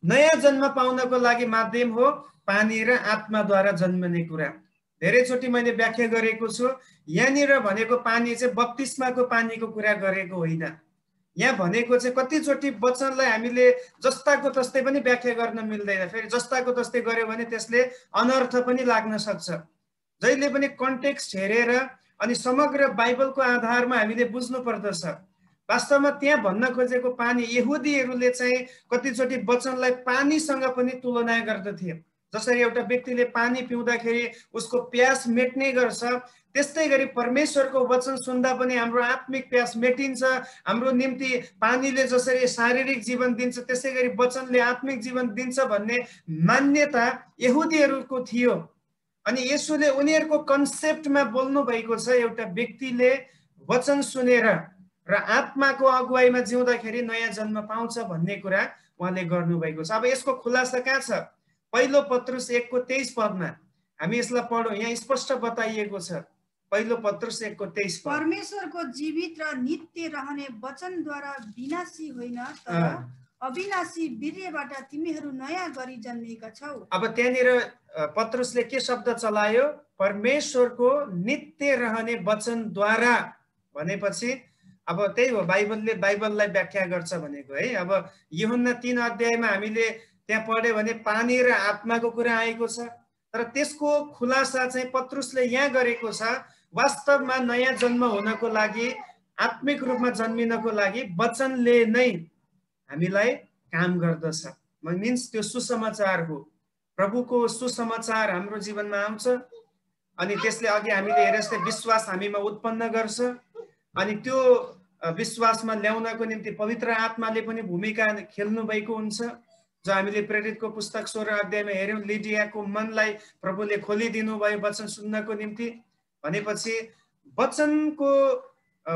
नयाँ जन्म पाउनको लागि माध्यम हो पानी र आत्माद्वारा जन्मने कुरा। धेरैचोटि मैले व्याख्या गरेको छु, यहाँनिर भनेको पानी चाहिँ बप्तिस्माको पानीको कुरा गरेको होइन। यहाँ भनेको चाहिँ कतिचोटि वचनलाई हामीले जस्ताको तस्तै पनि व्याख्या गर्न मिल्दैन। फेरि जस्ताको तस्तै गर्यो भने त्यसले अनर्थ पनि लाग्न सक्छ। जहिले पनि कन्टेक्स्ट हेरेर अनि समग्र बाइबलको आधारमा हामीले बुझ्नु पर्दछ। वास्तवमा त्यहाँ भन्न खोजेको पानी, यहुदीहरूले चाहिँ कतिचोटि वचनलाई पानीसँग पनि तुलना गर्दथे। जसरी एउटा व्यक्तिले पानी पिउँदाखेरि उसको प्यास मेट्ने गर्छ, त्यस्तै गरी परमेश्वरको वचन सुन्दा पनि हाम्रो आत्मिक प्यास मेटिन्छ। हाम्रो निम्ति पानीले जसरी शारीरिक जीवन दिन्छ त्यसै गरी वचनले आत्मिक जीवन दिन्छ भन्ने मान्यता यहुदीहरूको थियो। अनि येशूले उनीहरूको कन्सेप्टमा बोल्नु भएको छ, एउटा व्यक्तिले वचन सुनेर र आत्माको अगुवाईमा जिउँदाखेरि नयाँ जन्म पाउँछ भन्ने कुरा उहाँले गर्नुभएको छ। अब यसको खुलासा कहाँ छ? पहिलो पत्रुस 1 को 23 पदमा हामी यसलाई पढौँ। यहाँ स्पष्ट बताइएको छ। पहिलो पत्रुस 1 को 23 पद, परमेश्वरको जीवित र नित्य रहने वचनद्वारा विनाशी होइन तर अविनाशी वीर्यबाट तिमीहरू नयाँ गरी जन्मिएका छौ। अब त्यहाँनिर पत्रुसले के शब्द चलायो? परमेश्वरको नित्य रहने वचनद्वारा भनेपछि अब त्यही हो, बाइबललाई व्याख्या गर्छ भनेको है। अब यूहन्ना 3 अध्यायमा हामीले त्यहाँ पढ्यो भने पानी र आत्माको कुरा आएको छ, तर त्यसको खुलासा चाहिँ पत्रुसले यहाँ गरेको छ। वास्तवमा नयाँ जन्म हुनको लागि, आत्मिक रूपमा जन्मिनको लागि वचनले नै हामीलाई काम गर्दछ। मिन्स त्यो सुसमाचार हो। प्रभुको सुसमाचार हाम्रो जीवनमा आउँछ अनि त्यसले अघि हामीले हेरे जस्तै विश्वास हामीमा उत्पन्न गर्छ। अनि त्यो विश्वासमा ल्याउनको निम्ति पवित्र आत्माले पनि भूमिका खेल्नु भएको हुन्छ। जो हामीले प्रेरितको पुस्तक 16 अध्यायमा हेऱ्यौँ, लिडियाको मनलाई प्रभुले खोलिदिनु भयो वचन सुन्नको निम्ति। भनेपछि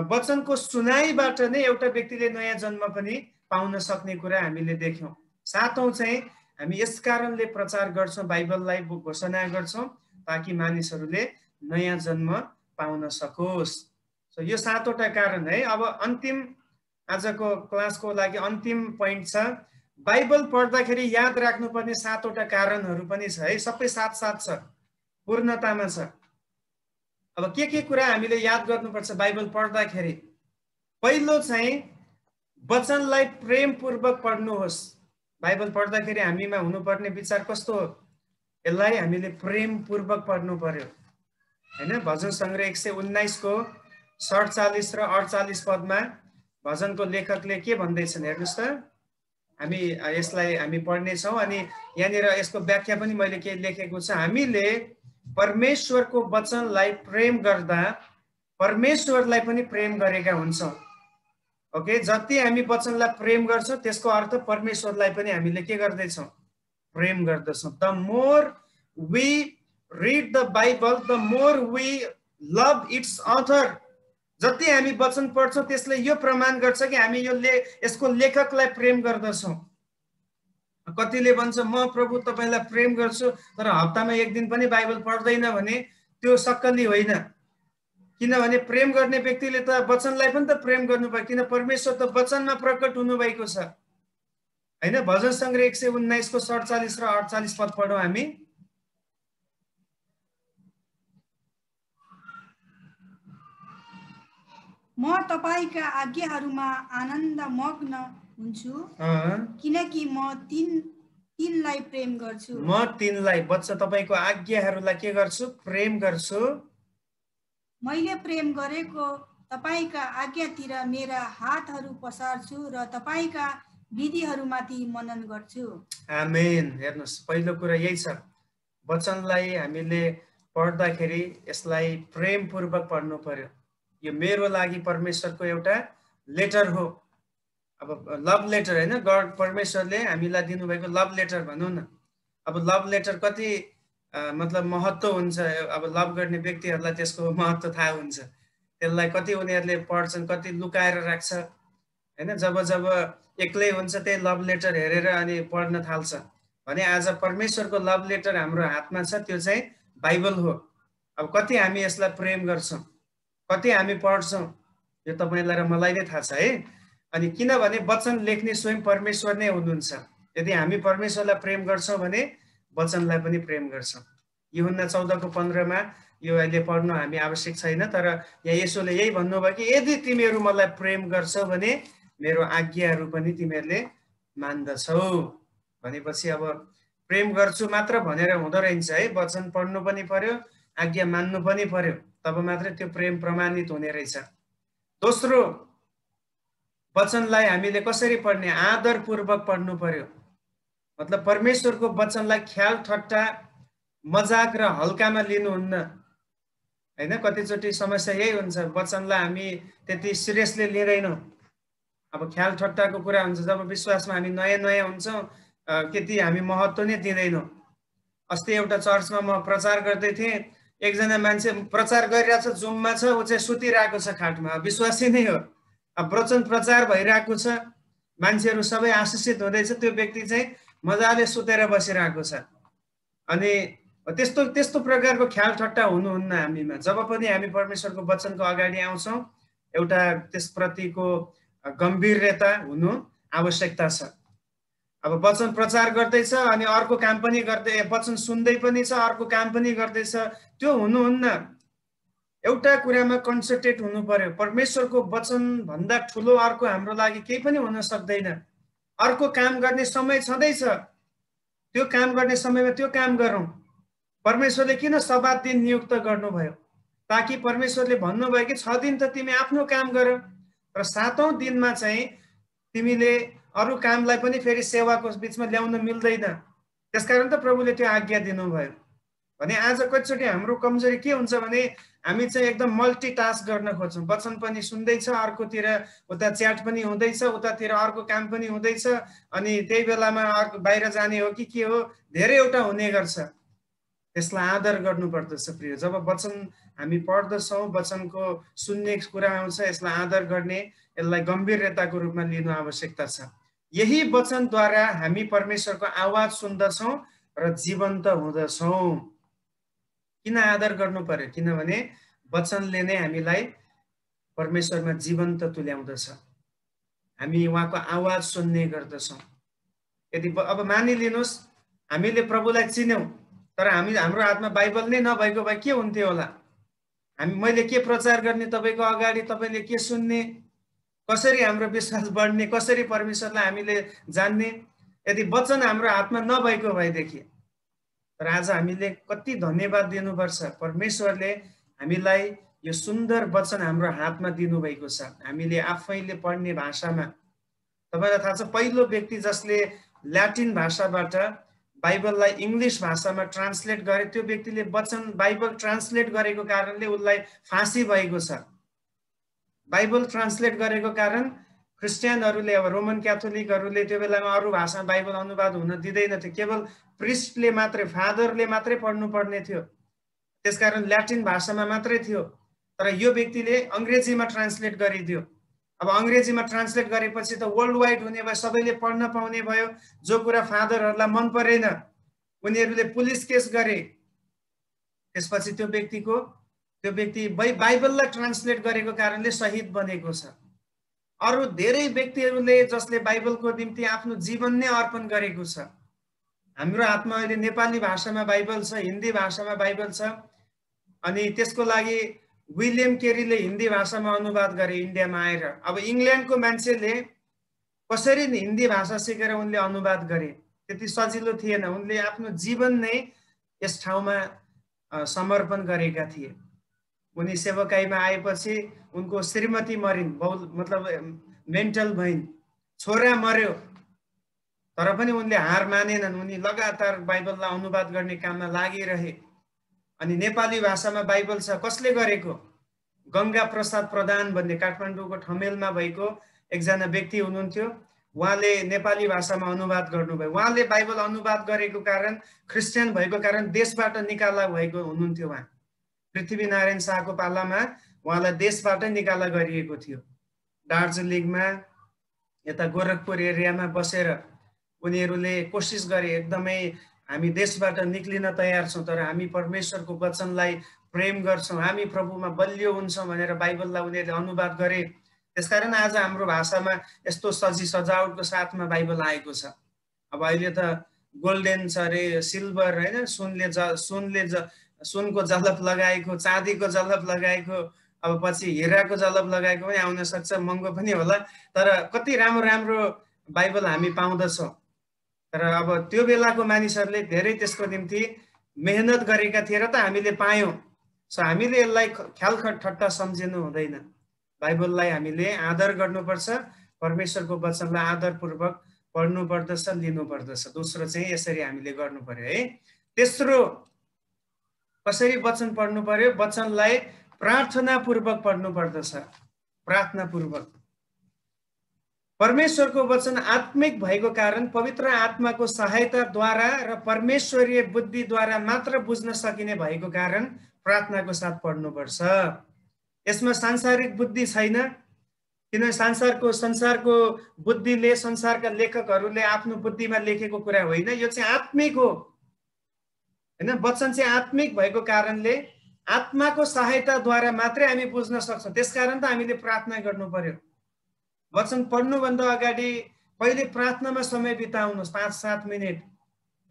वचनको सुनाइबाट नै एउटा व्यक्तिले नयाँ जन्म पनि पाउन सक्ने कुरा हामीले देख्यौँ। 7औं चाहिँ हामी यस कारणले प्रचार गर्छौँ, बाइबललाई घोषणा गर्छौँ ताकि मानिसहरूले नयाँ जन्म पाउन सकोस्। यो 7वटा कारण है। अब अन्तिम आजको क्लासको लागि अन्तिम पोइन्ट छ, बाइबल पढ्दाखेरि याद राख्नुपर्ने 7वटा कारणहरू पनि छ है। सबै साथ छ, पूर्णतामा छ। अब के कुरा हामीले याद गर्नुपर्छ बाइबल पढ्दाखेरि? पहिलो चाहिँ वचनलाई प्रेमपूर्वक पढ्नुहोस्। बाइबल पढ्दाखेरि हामीमा हुनुपर्ने विचार कस्तो हो? यसलाई हामीले प्रेमपूर्वक पढ्नु पर्यो, होइन? भजन सङ्ग्रह 119 को 47 र 48 पदमा भजनको लेखकले के भन्दैछन् हेर्नुहोस् त। हामी पढ्नेछौँ अनि यहाँनिर यसको व्याख्या पनि मैले केही लेखेको छ। हामीले परमेश्वरको वचनलाई प्रेम गर्दा परमेश्वरलाई पनि प्रेम गरेका हुन्छौँ। ओके, जति हामी वचनलाई प्रेम गर्छौँ त्यसको अर्थ परमेश्वरलाई पनि हामीले के गर्दैछौँ? प्रेम गर्दछौँ। The more we read the Bible the more we love its author. जति हामी वचन पढ्छौँ त्यसले यो प्रमाण गर्छ कि हामी यसको लेखकलाई प्रेम गर्दछौँ। कतिले भन्छ म प्रभु तपाईलाई प्रेम गर्छु तर हप्तामा एक दिन पनि बाइबल पढ्दैन भने त्यो सक्कली होइन। किनभने प्रेम गर्ने व्यक्तिले त वचनलाई पनि त प्रेम गर्नुपर्छ, किन परमेश्वर त वचनमा प्रकट हुनुभएको छ हैन। भजन सङ्ग्रह 119 को 47 र 48 पद पढौँ हामी। म तपाईका आज्ञाहरूमा आनन्द मग्न हुन्छु, किनकि म तिनलाई प्रेम गर्छु। म तिनलाई बच्चा तपाईको आज्ञाहरूलाई के गर्छु? प्रेम गर्छु। मैले प्रेम गरेको तपाईका आज्ञातिर मेरा हातहरू पसार्छु र तपाईका विधिहरूमाथि मनन गर्छु। आमेन। हेर्नुस्, पहिलो कुरा यही छ, वचनलाई हामीले पढ्दाखेरि यसलाई प्रेमपूर्वक पढ्नु पर्यो। यो मेरो लागि परमेश्वरको एउटा लेटर हो। अब लभ लेटर हैन, गड परमेश्वरले हामीलाई दिनुभएको लभ लेटर भनौँ न। अब लभ लेटर कति मतलब महत्त्व हुन्छ, अब लभ गर्ने व्यक्तिहरूलाई त्यसको महत्त्व थाहा हुन्छ। त्यसलाई कति उनीहरूले पढ्छन्, कति लुकाएर राख्छ हैन। जब जब एक्लै हुन्छ त्यही लभ लेटर हेरेर अनि पढ्न थाल्छ भने आज परमेश्वरको लभ लेटर हाम्रो हातमा छ, त्यो चाहिँ बाइबल हो। अब कति हामी यसलाई प्रेम गर्छौँ, कति हामी पढ्छौँ, यो तपाईँलाई र मलाई नै थाहा छ है। अनि किनभने वचन लेख्ने स्वयं परमेश्वर नै हुनुहुन्छ। यदि हामी परमेश्वरलाई प्रेम गर्छौँ भने वचनलाई पनि प्रेम गर्छौँ। यूहन्ना 14:15 यो अहिले पढ्नु हामी आवश्यक छैन, तर यहाँ येशूले यही भन्नुभयो कि यदि तिमीहरू मलाई प्रेम गर्छौ भने मेरो आज्ञाहरू पनि तिमीहरूले मान्दछौ भनेपछि अब प्रेम गर्छु मात्र भनेर हुँदो रहेछ है। वचन पढ्नु पनि पर्यो, आज्ञा मान्नु पनि पर्यो, तब मात्रै त्यो प्रेम प्रमाणित हुने रहेछ। दोस्रो, वचनलाई हामीले कसरी पढ्ने? आदरपूर्वक पढ्नु पर्यो। मतलब परमेश्वरको वचनलाई ख्याल ठट्टा मजाक र हल्कामा लिनुहुन्न हैन। कतिचोटि समस्या यही हुन्छ, वचनलाई हामी त्यति सिरियसली लिँदैनौँ। अब ख्याल ठट्टाको कुरा हुन्छ जब विश्वासमा हामी नयाँ नयाँ हुन्छौँ, त्यति हामी महत्त्व नै दिँदैनौँ। अस्ति एउटा चर्चमा म प्रचार गर्दै थिएँ, एकजना मान्छे प्रचार गरिरहेको छ, जुममा छ, ऊ चाहिँ सुतिरहेको छ खाटमा, विश्वासी नै हो। अब वचन प्रचार भइरहेको छ, मान्छेहरू सबै आशिषित हुँदैछ, त्यो व्यक्ति चाहिँ मजाले सुतेर बसिरहेको छ। अनि त्यस्तो त्यस्तो प्रकारको ख्याल ठट्टा हुनुहुन्न हामीमा। जब पनि हामी परमेश्वरको वचनको अगाडि आउँछौँ, एउटा त्यसप्रतिको गम्भीरता हुनु आवश्यकता छ। अब वचन प्रचार गर्दैछ अनि अर्को काम पनि गर्दै, वचन सुन्दै पनि छ, अर्को काम पनि गर्दैछ, त्यो हुनुहुन्न। एउटा कुरामा कन्सन्ट्रेट हुनु पर्यो। परमेश्वरको वचन भन्दा ठुलो अर्को हाम्रो लागि केही पनि हुन सक्दैन। अर्को काम गर्ने समय छँदैछ, त्यो काम गर्ने समयमा त्यो काम गरौँ। परमेश्वरले किन सब्बात दिन नियुक्त गर्नुभयो? ताकि परमेश्वरले भन्नुभयो कि 6 दिन त तिमी आफ्नो काम गर, र 7औं दिनमा चाहिँ तिमीले अरू कामलाई पनि फेरि सेवाको बिचमा ल्याउन मिल्दैन। त्यसकारण त प्रभुले त्यो आज्ञा दिनुभयो। भने आज कतिचोटि हाम्रो कमजोरी के हुन्छ भने हामी चाहिँ एकदम मल्टिटास्क गर्न खोज्छौँ। वचन पनि सुन्दैछ, अर्कोतिर उता च्याट पनि हुँदैछ, उतातिर अर्को काम पनि हुँदैछ, अनि त्यही बेलामा अर्को बाहिर जाने हो कि के हो, धेरैवटा हुने गर्छ। त्यसलाई आदर गर्नुपर्दछ प्रिय। जब वचन हामी पढ्दछौँ, वचनको सुन्ने कुरा आउँछ, यसलाई आदर गर्ने, यसलाई गम्भीरताको रूपमा लिनु आवश्यकता छ। यही वचनद्वारा हामी परमेश्वरको आवाज सुन्दछौँ र जीवन्त हुँदछौँ। किन आदर गर्नु पर्यो? किनभने वचनले नै हामीलाई परमेश्वरमा जीवन्त तुल्याउँदछ। हामी उहाँको आवाज सुन्ने गर्दछौँ। यदि अब मानिलिनुहोस् हामीले प्रभुलाई चिन्यौँ, तर हाम्रो हातमा बाइबल नै नभएको भए के हुन्थ्यो होला? मैले के प्रचार गर्ने तपाईँको अगाडि, तपाईँले के सुन्ने, कसरी हाम्रो विश्वास बढ्ने, कसरी परमेश्वरलाई हामीले जान्ने यदि वचन हाम्रो हातमा नभएको भएदेखि? तर आज हामीले कति धन्यवाद दिनुपर्छ, परमेश्वरले हामीलाई यो सुन्दर वचन हाम्रो हातमा दिनुभएको छ। हामीले आफैले पढ्ने भाषामा। तपाईँलाई थाहा छ, पहिलो व्यक्ति जसले ल्याटिन भाषाबाट बाइबललाई इङ्ग्लिस भाषामा ट्रान्सलेट गरे, त्यो व्यक्तिले वचन बाइबल ट्रान्सलेट गरेको कारणले उसलाई फाँसी भएको छ। बाइबल ट्रान्सलेट गरेको कारण क्रिस्चियनहरूले, अब रोमन क्याथोलिकहरूले त्यो बेलामा अरू भाषामा बाइबल अनुवाद हुन दिँदैन थियो, केवल प्रिस्टले मात्रै, फादरले मात्रै पढ्नु पर्ने थियो। त्यसकारण ल्याटिन भाषामा मात्रै थियो। तर यो व्यक्तिले अङ्ग्रेजीमा ट्रान्सलेट गरिदियो। अब अङ्ग्रेजीमा ट्रान्सलेट गरेपछि त वर्ल्ड वाइड हुने भयो, सबैले पढ्न पाउने भयो। जो कुरा फादरहरूलाई मन परेन उनीहरूले पुलिस केस गरे। त्यसपछि त्यो व्यक्ति बाइबललाई ट्रान्सलेट गरेको कारणले शहीद बनेको छ। अरू धेरै व्यक्तिहरूले जसले बाइबलको निम्ति आफ्नो जीवन नै अर्पण गरेको छ। हाम्रो हातमा अहिले नेपाली भाषामा बाइबल छ, हिन्दी भाषामा बाइबल छ, अनि त्यसको लागि विलियम केरीले हिन्दी भाषामा अनुवाद गरे इन्डियामा आएर। अब इङ्ल्यान्डको मान्छेले कसरी हिन्दी भाषा सिकेर उनले अनुवाद गरे, त्यति सजिलो थिएन। उनले आफ्नो जीवन नै यस ठाउँमा समर्पण गरेका थिए। उनी सेवकाईमा आएपछि उनको श्रीमती मरिन्, मतलब मेन्टल भइन्, छोरा मर्यो, तर पनि उनले हार मानेनन्। उनी लगातार बाइबललाई अनुवाद गर्ने काममा लागिरहे। अनि नेपाली भाषामा बाइबल छ, कसले गरेको? गंगा प्रसाद प्रधान भन्ने काठमाडौँको ठमेलमा भएको एकजना व्यक्ति हुनुहुन्थ्यो। उहाँले नेपाली भाषामा अनुवाद गर्नुभयो। उहाँले बाइबल अनुवाद गरेको कारण, क्रिस्चियन भएको कारण देशबाट निकाला भएको हुनुहुन्थ्यो। उहाँ पृथ्वीनारायण शाहको पालामा उहाँलाई देशबाटै निकाला गरिएको थियो। दार्जिलिङमा यता गोरखपुर एरियामा बसेर उनीहरूले कोसिस गरे, एकदमै हामी देशबाट निक्लिन तयार छौँ, तर हामी परमेश्वरको वचनलाई प्रेम गर्छौँ, हामी प्रभुमा बलियो हुन्छौँ भनेर बाइबललाई उनीहरूले अनुवाद गरे। त्यसकारण आज हाम्रो भाषामा यस्तो सजावटको साथमा बाइबल आएको छ। अब अहिले त गोल्डन छ अरे, सिल्भर होइन, सुनको जलप लगाएको, चाँदीको जलप लगाएको, अब पछि हिराको जलप लगाएको पनि आउन सक्छ, महँगो पनि होला। तर कति राम्रो राम्रो बाइबल हामी पाउँदछौँ। तर अब त्यो बेलाको मानिसहरूले धेरै त्यसको निम्ति मेहनत गरेका थिए र त हामीले पायौँ। सो हामीले यसलाई ख्यालखट्टा सम्झिनु हुँदैन। बाइबललाई हामीले आदर गर्नुपर्छ, परमेश्वरको वचनलाई आदरपूर्वक पढ्नु पर्दछ, लिनु पर्दछ। दोस्रो चाहिँ यसरी हामीले गर्नु पर्यो है। तेस्रो कसरी वचन पढ्नु पर्यो? वचनलाई प्रार्थनापूर्वक पढ्नु पर्दछ, प्रार्थनापूर्वक। परमेश्वरको वचन आत्मिक भएको कारण पवित्र आत्माको सहायताद्वारा र परमेश्वरीय बुद्धिद्वारा मात्र बुझ्न सकिने भएको कारण प्रार्थनाको साथ पढ्नुपर्छ। यसमा सांसारिक बुद्धि छैन, किनभने संसारको बुद्धिले, संसारका लेखकहरूले आफ्नो बुद्धिमा लेखेको कुरा होइन। यो चाहिँ आत्मिक हो हैन। वचन चाहिँ आत्मिक भएको कारणले आत्माको सहायताद्वारा मात्रै हामी बुझ्न सक्छौँ। त्यसकारण त हामीले प्रार्थना गर्नु पर्यो। वचन पढ्नुभन्दा अगाडि पहिले प्रार्थनामा समय बिताउनुहोस्, 5-7 मिनट।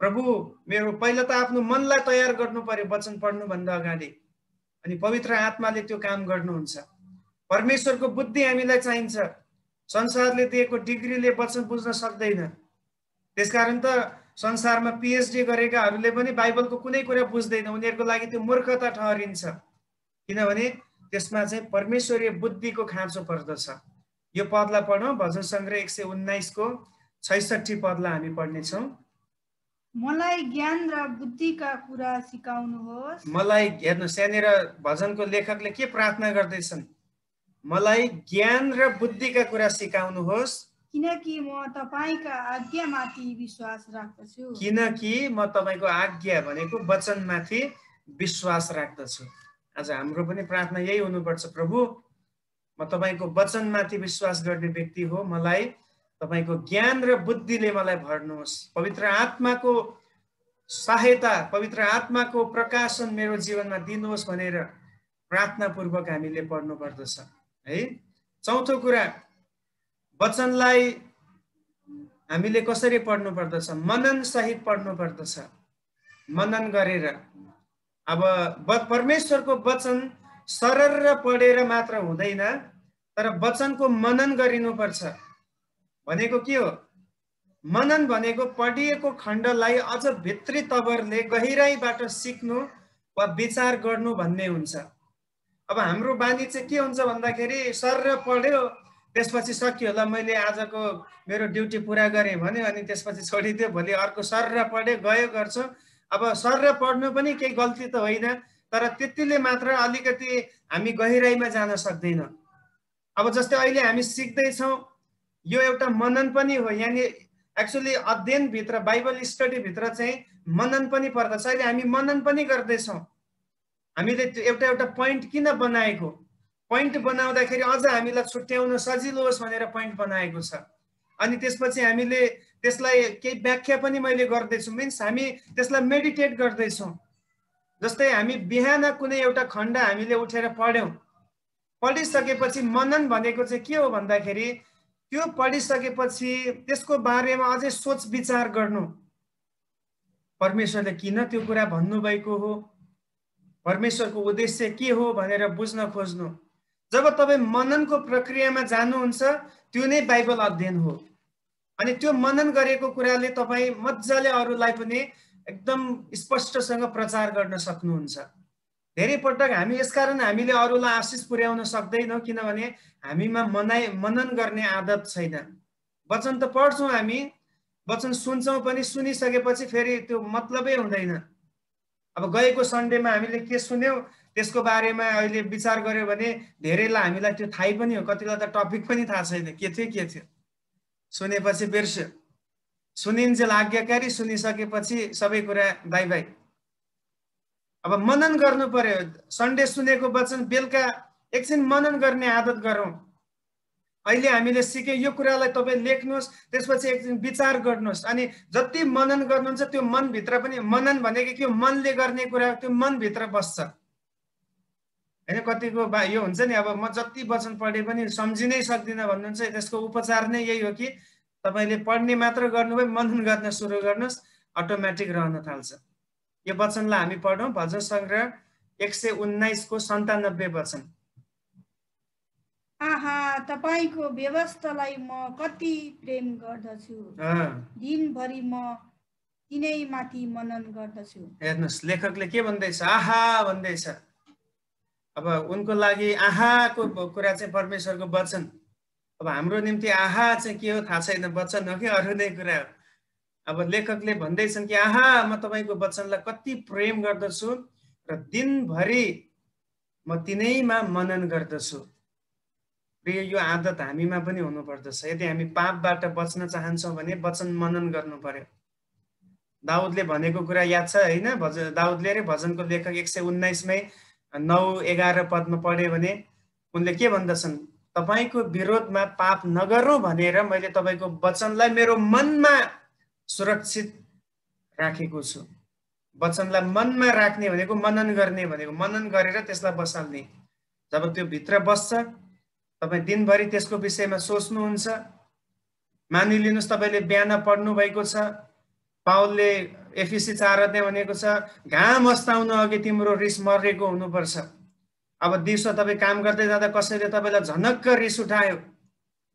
प्रभु, मेरो पहिला त आफ्नो मनलाई तयार गर्नु पर्यो वचन पढ्नुभन्दा अगाडि, अनि पवित्र आत्माले त्यो काम गर्नुहुन्छ। परमेश्वरको बुद्धि हामीलाई चाहिन्छ। संसारले दिएको डिग्रीले वचन बुझ्न सक्दैन। त्यसकारण त संसारमा पिएचडी गरेकाहरूले पनि बाइबलको कुनै कुरा बुझ्दैन। उनीहरूको लागि त्यो मूर्खता ठहरिन्छ, किनभने त्यसमा चाहिँ परमेश्वरीय बुद्धिको खाँचो पर्दछ। यो पदलाई पढौँ, भजन सङ्ग्रह 119 को 66 पदलाई हामी पढ्नेछौँ। मलाई ज्ञान र बुद्धिका कुरा सिकाउनुहोस्। मलाई हेर्नु, त्यहाँनिर भजनको लेखकले के प्रार्थना गर्दैछन्? मलाई ज्ञान र बुद्धिका कुरा सिकाउनुहोस्, किनकि म तपाईका आज्ञामाथि विश्वास राख्दछु। किनकि म तपाईको आज्ञा भनेको वचनमाथि विश्वास राख्दछु। आज हाम्रो पनि प्रार्थना यही हुनुपर्छ। प्रभु, म तपाईको वचनमाथि विश्वास गर्ने व्यक्ति हो। मलाई तपाईको ज्ञान र बुद्धिले मलाई भर्नुहोस्। पवित्र आत्माको सहायता, पवित्र आत्माको प्रकाशन मेरो जीवनमा दिनुहोस् भनेर प्रार्थनापूर्वक हामीले पढ्नु पर्दछ है। चौथो कुरा, वचनलाई हामीले कसरी पढ्नु पर्दछ? मनन सहित पढ्नु पर्दछ, मनन गरेर। अब परमेश्वरको वचन सरर पढेर मात्र हुँदैन, तर वचनको मनन गरिनुपर्छ। भनेको के हो? मनन भनेको पढिएको खण्डलाई अझ भित्री तवरले गहिराईबाट सिक्नु वा विचार गर्नु भन्ने हुन्छ। अब हाम्रो बानी चाहिँ के हुन्छ भन्दाखेरि सरर पढ्यो, त्यसपछि सकियो, ल मैले आजको मेरो ड्युटी पुरा गरेँ भन्यो, अनि त्यसपछि छोडिदियो। भोलि अर्को सरर पढ्यो, गयो गर्छु। अब सरर पढ्नु पनि केही गल्ती त होइन, तर त्यतिले मात्र अलिकति हामी गहिराईमा जान सक्दैन। अब जस्तै अहिले हामी सिक्दैछौँ, यो एउटा मनन पनि हो। यानि एक्चुअली अध्ययनभित्र, बाइबल स्टडीभित्र चाहिँ मनन पनि पर्दछ। अहिले हामी मनन पनि गर्दैछौँ। हामीले एउटा पोइन्ट किन बनाएको? पोइन्ट बनाउँदाखेरि अझ हामीलाई छुट्याउन सजिलो होस् भनेर पोइन्ट बनाएको छ। अनि त्यसपछि हामीले त्यसलाई केही व्याख्या पनि मैले गर्दैछु, मिन्स हामी त्यसलाई मेडिटेट गर्दैछौँ। जस्तै हामी बिहान कुनै एउटा खण्ड हामीले उठेर पढ्यौं, पढिसकेपछि मनन भनेको चाहिँ के हो भन्दाखेरि त्यो पढिसकेपछि त्यसको बारेमा अझै सोच विचार गर्नु, परमेश्वरले किन त्यो कुरा भन्नुभएको हो, परमेश्वरको उद्देश्य के हो भनेर बुझ्न खोज्नु। जब तपाईँ मननको प्रक्रियामा जानुहुन्छ त्यो नै बाइबल अध्ययन हो। अनि त्यो मनन गरेको कुराले तपाईँ मजाले अरूलाई पनि एकदम स्पष्टसँग प्रचार गर्न सक्नुहुन्छ। धेरै पटक हामी यसकारण हामीले अरूलाई आशिष पुर्याउन सक्दैनौँ किनभने हामीमा मनन गर्ने आदत छैन। वचन त पढ्छौँ हामी, वचन सुन्छौँ पनि, सुनिसकेपछि फेरि त्यो मतलबै हुँदैन। अब गएको सन्डेमा हामीले के सुन्यौँ त्यसको बारेमा अहिले विचार गर्यो भने धेरैलाई हामीलाई त्यो थाहै पनि हो, कतिलाई त टपिक पनि थाहा छैन के थियो, सुनेपछि बिर्स्यो। सुनिन्जेल आज्ञाकारी, सुनिसकेपछि सबै कुरा बाई बाई। अब मनन गर्नु पर्यो। सन्डे सुनेको वचन बेलुका एकछिन मनन गर्ने आदत गरौँ। अहिले हामीले सिक्यौँ यो कुरालाई तपाईँ लेख्नुहोस्, त्यसपछि एकछिन विचार गर्नुहोस्। अनि जति मनन गर्नुहुन्छ त्यो मनभित्र पनि, मनन भनेको के हो, मनले गर्ने कुरा, त्यो मनभित्र बस्छ होइन। कतिको यो हुन्छ नि, अब म जति वचन पढे पनि सम्झिनै सक्दिनँ भन्नुहुन्छ, त्यसको उपचार नै यही हो कि तपाईँले पढ्ने मात्र गर्नुभयो, मनन गर्न सुरु गर्नुहोस्, अटोमेटिक रहन थाल्छ। यो वचनलाई हामी पढौँ, भजन सङ्ग्रह 119 को 97 वचन। आहा, तपाईको व्यवस्थालाई म कति प्रेम गर्दछु, दिनभरि म तिनै माथि मनन गर्दछु। हेर्नुहोस् लेखकले के भन्दैछ, आहा भन्दैछ। अब उनको लागि आहाको कुरा चाहिँ परमेश्वरको वचन। अब हाम्रो निम्ति आहा चाहिँ के हो थाहा छैन, वचन हो कि अरू नै कुरा हो। अब लेखकले भन्दैछन् कि आहा, म तपाईँको वचनलाई कति प्रेम गर्दछु र दिनभरि म तिनैमा मनन गर्दछु। प्रिय, यो आदत हामीमा पनि हुनुपर्दछ। यदि हामी पापबाट बच्न चाहन्छौँ भने वचन मनन गर्नु पर्यो। दाउदले भनेको कुरा याद छ होइन, दाउदले रे भजनको लेखक 119मै 9-11 पदमा पढ्यो भने उनले के भन्दछन्, तपाईँको विरोधमा पाप नगरौँ भनेर मैले तपाईँको वचनलाई मेरो मनमा सुरक्षित राखेको छु। वचनलाई मनमा राख्ने भनेको मनन गर्ने भनेको, मनन गरेर त्यसलाई बसाल्ने। जब त्यो भित्र बस्छ तपाईँ दिनभरि त्यसको विषयमा सोच्नुहुन्छ। मानिलिनुहोस् तपाईँले बिहान पढ्नु भएको छ, पावलले एफिसी 4 अध्याय भनेको छ, घाम अस्ताउन अघि तिम्रो रिस मरेको हुनुपर्छ। अब दिउँसो तपाईँ काम गर्दै जाँदा कसैले तपाईँलाई झनक्क रिस उठायो,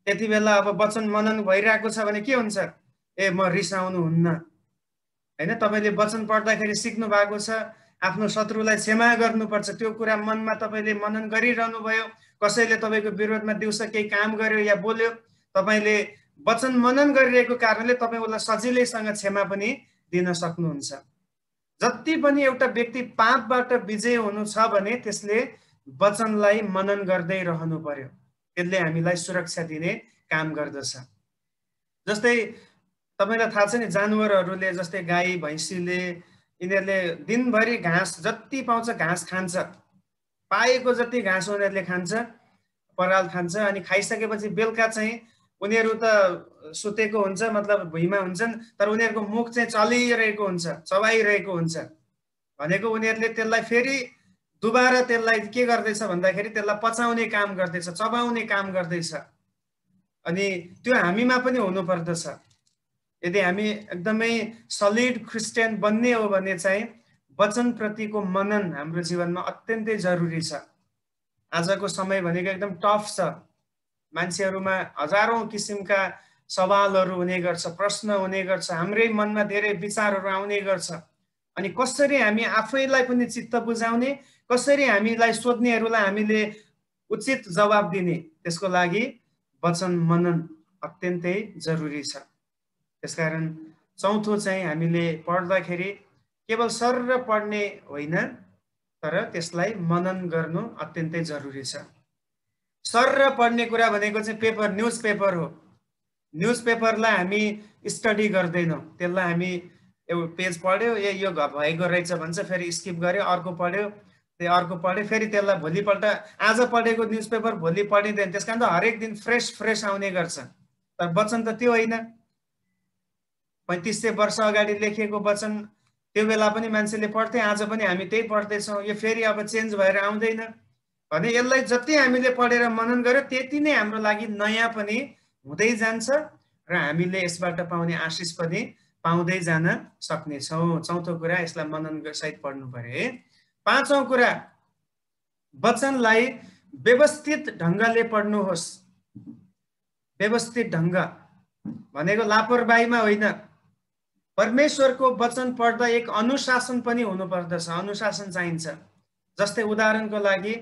त्यति बेला अब वचन मनन भइरहेको छ भने के हुन्छ, ए म रिसाउनु हुन्न होइन। तपाईँले वचन पढ्दाखेरि सिक्नु भएको छ आफ्नो शत्रुलाई क्षमा गर्नुपर्छ, त्यो कुरा मनमा तपाईँले मनन गरिरहनु भयो। कसैले तपाईँको विरोधमा दिउँसो केही काम गर्यो या बोल्यो, तपाईँले वचन मनन गरिरहेको कारणले तपाईँ उसलाई सजिलैसँग क्षमा पनि दिन सक्नुहुन्छ। जति पनि एउटा व्यक्ति पापबाट विजय हुनु छ भने त्यसले वचनलाई मनन गर्दै रहनु पर्यो। त्यसले हामीलाई सुरक्षा दिने काम गर्दछ। जस्तै तपाईँलाई थाहा छ नि, जानवरहरूले जस्तै गाई भैँसीले यिनीहरूले दिनभरि घाँस जति पाउँछ घाँस खान्छ, पाएको जति घाँस उनीहरूले खान्छ, पराल खान्छ। अनि खाइसकेपछि बेलुका चाहिँ उनीहरू त सुतेको हुन्छ, मतलब भुइँमा हुन्छन्, तर उनीहरूको मुख चाहिँ चलिरहेको हुन्छ, चबाइरहेको हुन्छ भनेको उनीहरूले त्यसलाई फेरि दुबारा त्यसलाई के गर्दैछ भन्दाखेरि त्यसलाई पचाउने काम गर्दैछ, चबाउने काम गर्दैछ। अनि त्यो हामीमा पनि हुनुपर्दछ। यदि हामी एकदमै सलिड क्रिस्चियन बन्ने हो भने चाहिँ वचनप्रतिको मनन हाम्रो जीवनमा अत्यन्तै जरुरी छ। आजको समय भनेको एकदम टफ छ। मान्छेहरूमा हजारौं किसिमका सवालहरू हुने गर्छ, प्रश्न हुने गर्छ, हाम्रै मनमा धेरै विचारहरू आउने गर्छ। अनि कसरी हामी आफैलाई पनि चित्त बुझाउने, कसरी हामीलाई सोध्नेहरूलाई हामीले उचित जवाब दिने, त्यसको लागि वचन मनन अत्यन्तै जरुरी छ। त्यसकारण चौथो चाहिँ हामीले पढ्दाखेरि केवल सर्र पढ्ने होइन, तर त्यसलाई मनन गर्नु अत्यन्तै जरुरी छ। सर्र पढ्ने कुरा भनेको चाहिँ पेपर, न्युज पेपर हो। न्युज पेपरलाई हामी स्टडी गर्दैनौँ, त्यसलाई हामी एउटा पेज पढ्यो, यो भएको रहेछ भन्छ, फेरि स्किप गर्यो, अर्को पढ्यो, त्यो अर्को पढ्यो, फेरि त्यसलाई भोलिपल्ट आज पढेको न्युज पेपर भोलि पढिँदैन। त्यस कारण त हरेक दिन फ्रेस आउने गर्छ। तर वचन त त्यो होइन। 3500 वर्ष अगाडि लेखिएको वचन त्यो बेला पनि मान्छेले पढ्थे, आज पनि हामी त्यही पढ्दैछौँ। यो फेरि अब चेन्ज भएर आउँदैन भने यसलाई जति हामीले पढेर मनन गर्यो त्यति नै हाम्रो लागि नयाँ पनि हुँदै जान्छ र हामीले यसबाट पाउने आशिष पनि पाउँदै जान सक्नेछौँ। चौथो कुरा, यसलाई मनन सहित पढ्नु पर्यो है। पाँचौं कुरा, वचनलाई व्यवस्थित ढङ्गले पढ्नुहोस्। व्यवस्थित ढङ्ग भनेको लापरवाहीमा होइन। परमेश्वरको वचन पढ्दा एक अनुशासन पनि हुनुपर्दछ, अनुशासन चाहिन्छ। जस्तै उदाहरणको लागि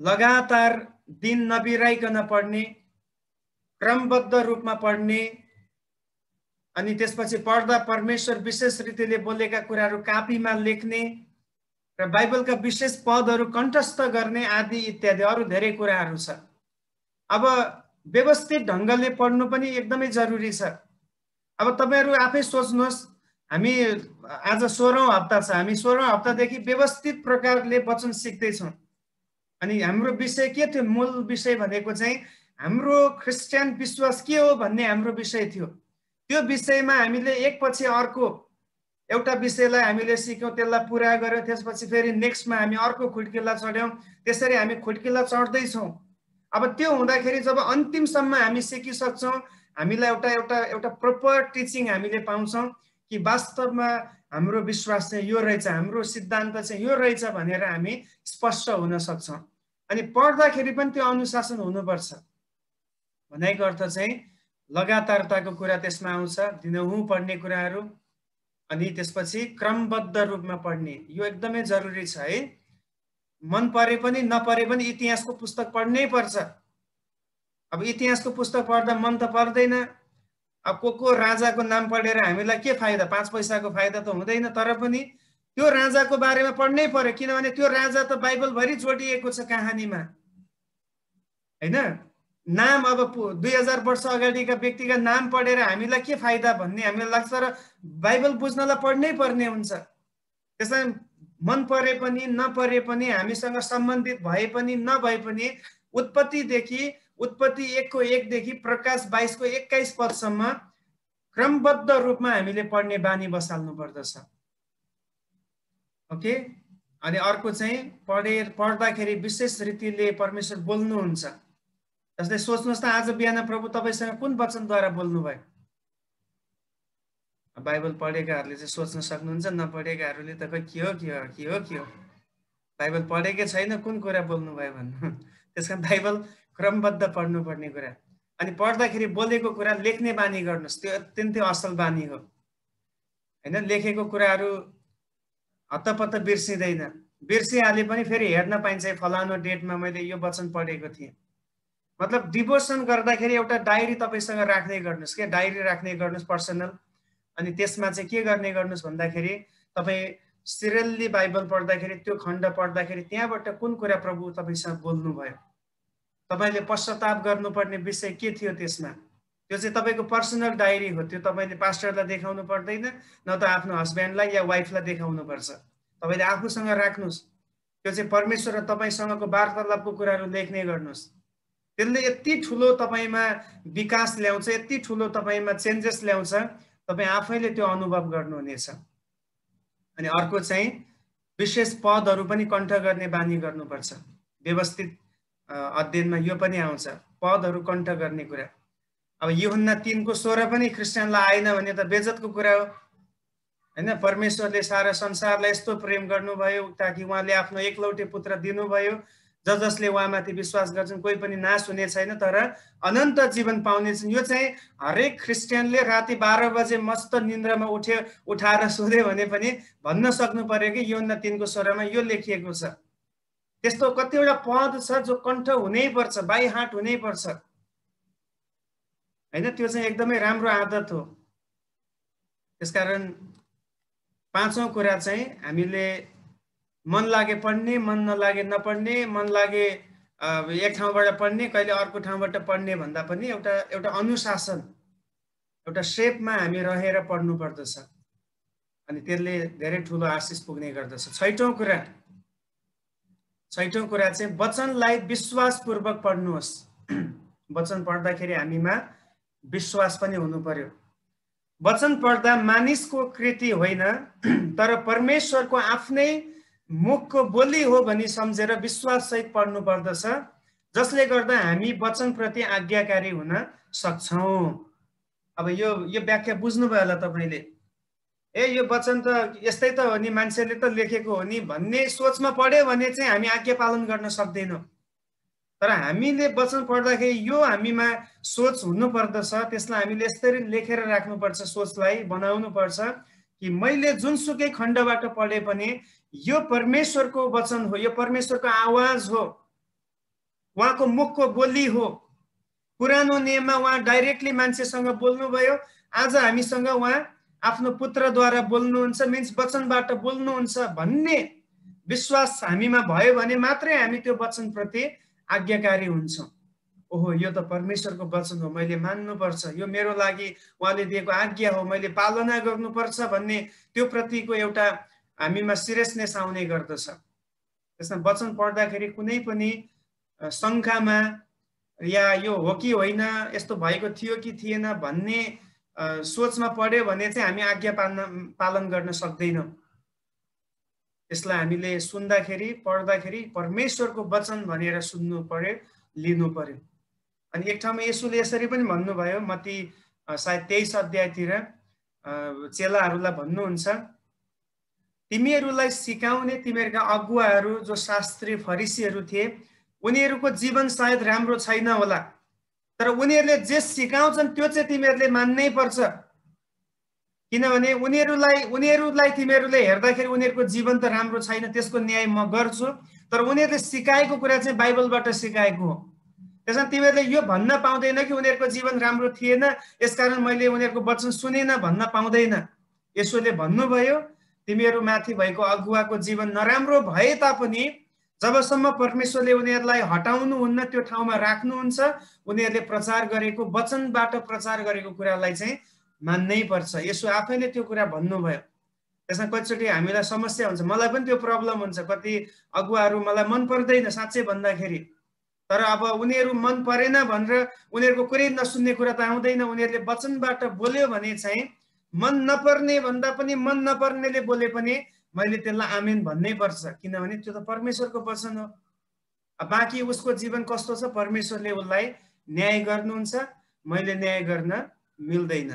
लगातार दिन नबिराइकन पढ्ने, क्रमबद्ध रूपमा पढ्ने, अनि त्यसपछि पढ्दा परमेश्वर विशेष रीतिले बोलेका कुराहरू कापीमा लेख्ने र बाइबलका विशेष पदहरू कण्ठस्थ गर्ने आदि इत्यादि अरू धेरै कुराहरू छ। अब व्यवस्थित ढङ्गले पढ्नु पनि एकदमै जरुरी छ। अब तपाईहरु आफै सोच्नुहोस्, हामी आज 16औं हप्ता छ, हामी 16औं हप्तादेखि व्यवस्थित प्रकारले वचन सिक्दैछौँ। अनि हाम्रो विषय के थियो? मूल विषय भनेको चाहिँ हाम्रो क्रिस्चियन विश्वास के हो भन्ने हाम्रो विषय थियो। त्यो विषयमा हामीले एकपछि अर्को एउटा विषयलाई हामीले सिक्यौं, त्यसलाई पुरा गर्यौं, त्यसपछि फेरि नेक्स्टमा हामी अर्को खुट्किला चढ्यौं, त्यसरी हामी खुट्किला चढ्दै छौं। अब त्यो हुँदाखेरि जब अन्तिमसम्म हामी सिकिसक्छौं, हामीलाई एउटा प्रोपर टिचिङ हामीले पाउँछौं कि वास्तवमा हाम्रो विश्वास चाहिँ यो रहेछ, हाम्रो सिद्धान्त चाहिँ यो रहेछ भनेर हामी स्पष्ट हुन सक्छौं। अनि पढ्दाखेरि पनि त्यो अनुशासन हुनुपर्छ। भनेको अर्थ चाहिँ लगातारताको कुरा त्यसमा आउँछ, दिनहुँ पढ्ने कुराहरू, अनि त्यसपछि क्रमबद्ध रूपमा पढ्ने, यो एकदमै जरुरी छ है। मन परे पनि नपरे पनि इतिहासको पुस्तक पढ्नै पर्छ। अब इतिहासको पुस्तक पढ्दा मन त पर्दैन, अब को राजाको नाम पढेर हामीलाई के फाइदा? 5 पैसाको फाइदा त हुँदैन, तर पनि त्यो राजाको बारेमा पढ्नै पर्यो, किनभने त्यो राजा त बाइबलभरि जोडिएको छ कहानीमा, हैन? नाम अब 2000 वर्ष अगाडिका व्यक्तिका नाम पढेर हामीलाई के फाइदा भन्ने हामीलाई लाग्छ, तर बाइबल बुझ्नलाई पढ्नै पर्ने हुन्छ। त्यसैले मन परे पनि नपरे पनि, हामीसँग सम्बन्धित भए पनि नभए पनि, उत्पत्ति 1 को 1 देखि प्रकाश 22 को 21 पदसम्म क्रमबद्ध रूपमा हामीले पढ्ने बानी बसाल्नु पर्दछ। ओके? अनि अर्को चाहिँ पढ्दाखेरि विशेष रीतिले परमेश्वर बोल्नुहुन्छ। जस्तै सोच्नुहोस् त, आज बिहान प्रभु तपाईसँग कुन वचनद्वारा बोल्नुभयो? बाइबल पढेकाहरूले चाहिँ सोच्न सक्नुहुन्छ, नपढेकाहरूले त के हो बाइबल पढेकै छैन, कुन कुरा बोल्नुभयो भन्नु। त्यसकारण बाइबल क्रमबद्ध पढ्नुपर्ने कुरा। अनि पढ्दाखेरि बोलेको कुरा लेख्ने बानी गर्नुहोस्, त्यो अत्यन्तै असल बानी हो, हैन? लेखेको कुराहरू हत्तपत्त बिर्सिँदैन, बिर्सिहाले पनि फेरि हेर्न पाइन्छ, फलानो डेटमा मैले यो वचन पढेको थिएँ। मतलब डिभोसन गर्दाखेरि एउटा डायरी तपाईसँग राख्ने गर्नुहोस् के, डायरी राख्ने गर्नुहोस् पर्सनल। अनि त्यसमा चाहिँ के गर्ने गर्नुहोस् भन्दाखेरि, तपाईँ सिरियल्ली बाइबल पढ्दाखेरि त्यो खण्ड पढ्दाखेरि त्यहाँबाट कुन कुरा प्रभु तपाईसँग बोल्नुभयो, तपाईले पश्चाताप गर्नुपर्ने विषय के थियो त्यसमा, त्यो चाहिँ तपाईको पर्सनल डायरी हो। त्यो तपाईले पास्टरलाई देखाउनु पर्दैन, न त आफ्नो हस्बेन्डलाई या वाइफलाई देखाउनु पर्छ, तपाईले आफूसँग राख्नुस्। त्यो चाहिँ परमेश्वर र तपाईसँगको वार्तालापको कुराहरू लेख्ने गर्नुहोस्। त्यसले यति ठुलो तपाईमा विकास ल्याउँछ, यति ठुलो तपाईमा चेन्जेस ल्याउँछ, तपाई आफैले त्यो अनुभव गर्नुहुनेछ। अनि अर्को चाहिँ विशेष पदहरू पनि कण्ठ गर्ने बानी गर्नुपर्छ। व्यवस्थित अध्ययनमा यो पनि आउँछ, पदहरू कण्ठ गर्ने कुरा। अब यूहन्ना 3 को 16 पनि क्रिस्चियनलाई आएन भने त बेइज्जतको कुरा हो, हैन? परमेश्वरले सारा संसारलाई यस्तो प्रेम गर्नुभयो ताकि उहाँले आफ्नो एकलौटे पुत्र दिनुभयो, जसले उहाँमाथि विश्वास गर्छन् कोही पनि नाश हुने छैन तर अनन्त जीवन पाउनेछन्। यो चाहिँ हरेक क्रिस्चियनले राति 12 बजे मस्त निन्द्रामा उठाएर सोध्यो भने पनि भन्न सक्नु पर्यो कि यूहन्ना 3 को 16 मा यो लेखिएको छ। त्यस्तो कतिवटा पद छ जो कण्ठ हुनै पर्छ, बाइ हार्ट हुनै पर्छ, हैन? त्यो चाहिँ एकदमै राम्रो आदत हो। त्यसकारण पाँचौं कुरा चाहिँ हामीले मन लागे पढ्ने, मन नलागे नपढ्ने, मन लागे एक ठाउँबाट पढ्ने, कहिले अर्को ठाउँबाट पढ्ने भन्दा पनि एउटा अनुशासन, एउटा शेपमा हामी रहेर पढ्नु पर्दछ। अनि त्यसले धेरै ठुलो आशिष पुग्ने गर्दछ। छैटौं कुरा चाहिँ वचनलाई विश्वासपूर्वक पढ्नुहोस्। वचन पढ्दाखेरि हामीमा विश्वास पनि हुनु पर्यो। वचन पढ्दा मानिसको कृति होइन तर परमेश्वरको आफ्नै मुखको बोली हो भनी सम्झेर विश्वास सहित पढ्नु पर्दछ, जसले गर्दा हामी वचनप्रति आज्ञाकारी हुन सक्छौं। अब यो व्याख्या बुझ्नुभयो होला तपाईले। यो वचन त यस्तै त हो नि, मान्छेले त लेखेको हो नि भन्ने सोचमा पढ्यो भने चाहिँ हामी आज्ञा पालन गर्न सक्दैनौँ। तर हामीले वचन पढ्दाखेरि यो हामीमा सोच हुनुपर्दछ, त्यसलाई हामीले यसरी लेखेर राख्नुपर्छ, सोचलाई बनाउनु पर्छ कि मैले जुनसुकै खण्डबाट पढे पनि यो परमेश्वरको वचन हो, यो परमेश्वरको आवाज हो, उहाँको मुखको बोली हो। पुरानो नियममा उहाँ डाइरेक्टली मान्छेसँग बोल्नुभयो, आज हामीसँग उहाँ आफ्नो पुत्रद्वारा बोल्नुहुन्छ, मिन्स वचनबाट बोल्नुहुन्छ भन्ने विश्वास हामीमा भयो भने मात्रै हामी त्यो वचनप्रति आज्ञाकारी हुन्छौँ। ओहो, यो त परमेश्वरको वचन हो, मैले मान्नुपर्छ, यो मेरो लागि उहाँले दिएको आज्ञा हो, मैले पालना गर्नुपर्छ भन्ने त्यो प्रतिको एउटा हामीमा सिरियसनेस आउने गर्दछ। त्यसमा वचन पढ्दाखेरि कुनै पनि शङ्कामा या यो हो कि होइन, यस्तो भएको थियो कि थिएन भन्ने सोचमा पढ्यो भने चाहिँ हामी आज्ञा पालन गर्न सक्दैनौँ। यसलाई हामीले सुन्दाखेरि पढ्दाखेरि परमेश्वरको वचन भनेर सुन्नु पर्यो, लिनु पर्यो। अनि एक ठाउँमा येशूले यसरी पनि भन्नुभयो, मत्ती सायद 23 अध्यायतिर चेलाहरूलाई भन्नुहुन्छ, तिमीहरूलाई सिकाउने तिमीहरूका अगुवाहरू जो शास्त्री फरिसीहरू थिए, उनीहरूको जीवन सायद राम्रो छैन होला, तर उनीहरूले जे सिकाउँछन् त्यो चाहिँ तिमीहरूले मान्नै पर्छ, किनभने उनीहरूलाई तिमीहरूले हेर्दाखेरि उनीहरूको जीवन त राम्रो छैन, त्यसको न्याय म गर्छु, तर उनीहरूले सिकाएको कुरा चाहिँ बाइबलबाट सिकाएको हो। त्यसमा तिमीहरूले यो भन्न पाउँदैन कि उनीहरूको जीवन राम्रो थिएन, यसकारण मैले उनीहरूको वचन सुनेन भन्न पाउँदैन। येशूले भन्नुभयो, तिमीहरू माथि भएको अगुवाको जीवन नराम्रो भए तापनि जबसम्म परमेश्वरले उनीहरूलाई हटाउनुहुन्न, त्यो ठाउँमा राख्नुहुन्छ, उनीहरूले प्रचार गरेको वचनबाट प्रचार गरेको कुरालाई चाहिँ मान्नै पर्छ। येशू आफैले त्यो कुरा भन्नुभयो। त्यसमा कतिचोटि हामीलाई समस्या हुन्छ, मलाई पनि त्यो प्रब्लम हुन्छ, कति अगुवाहरू मलाई मन पर्दैन साँच्चै भन्दाखेरि, तर अब उनीहरू मन परेन भनेर उनीहरूको कुरै नसुन्ने कुरा त आउँदैन। उनीहरूले वचनबाट बोल्यो भने चाहिँ मन नपर्ने भन्दा पनि मन नपर्नेले बोले पनि मैले त्यसलाई आमेन भन्नै पर्छ, किनभने त्यो त परमेश्वरको वचन हो। बाँकी उसको जीवन कस्तो छ परमेश्वरले उसलाई न्याय गर्नुहुन्छ, मैले न्याय गर्न मिल्दैन।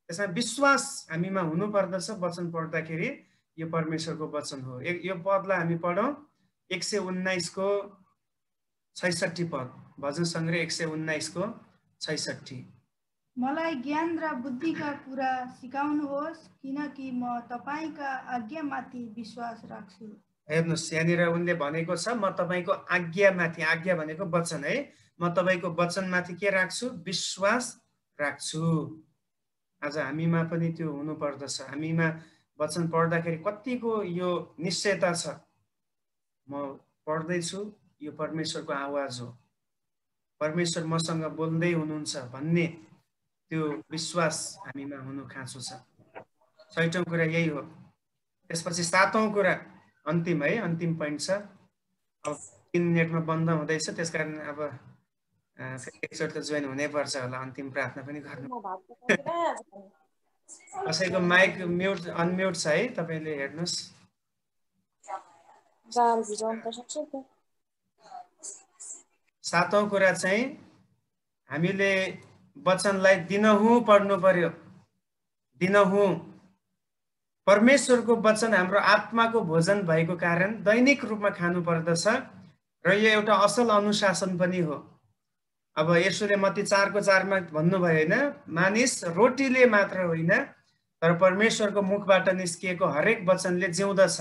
त्यसमा विश्वास हामीमा हुनुपर्दछ। वचन पढ्दाखेरि यो परमेश्वरको वचन हो। यो पदलाई हामी पढौँ, 119 को 66 पद, भजन सङ्ग्रह 119 को 66। मलाई ज्ञान र बुद्धिका कुरा सिकाउनुहोस्, किनकि म तपाईका आज्ञामाथि विश्वास राख्छु। हेर्नुहोस्, यहाँनिर उनले भनेको छ, म तपाईँको आज्ञामाथि, आज्ञा भनेको वचन है, म तपाईँको वचनमाथि के राख्छु? विश्वास राख्छु। आज हामीमा पनि त्यो हुनुपर्दछ। हामीमा वचन पढ्दाखेरि कतिको यो निश्चयता छ, म पढ्दैछु, यो परमेश्वरको आवाज हो, परमेश्वर मसँग बोल्दै हुनुहुन्छ भन्ने त्यो विश्वास हामीमा हुनु खाँचो छ। 6औं कुरा यही हो। त्यसपछि 7औं कुरा अन्तिम है, अन्तिम पोइन्ट छ। अब 3 मिनेटमा बन्द हुँदैछ, त्यसकारण अब एकचोटि त जोइन हुनै पर्छ होला, अन्तिम प्रार्थना पनि गर्नु। कसैको माइक म्युट अनम्युट छ है, तपाईले हेर्नुस्। 7औं कुरा चाहिँ हामीले वचनलाई दिनहुँ पढ्नु पर्यो। दिनहुँ परमेश्वरको वचन हाम्रो आत्माको भोजन भएको कारण दैनिक रूपमा खानु पर्दछ र यो एउटा असल अनुशासन पनि हो। अब येशूले मत्ती 4:4 मा भन्नुभयो हैन, मानिस रोटीले मात्र होइन तर परमेश्वरको मुखबाट निस्किएको हरेक वचनले जिउँदछ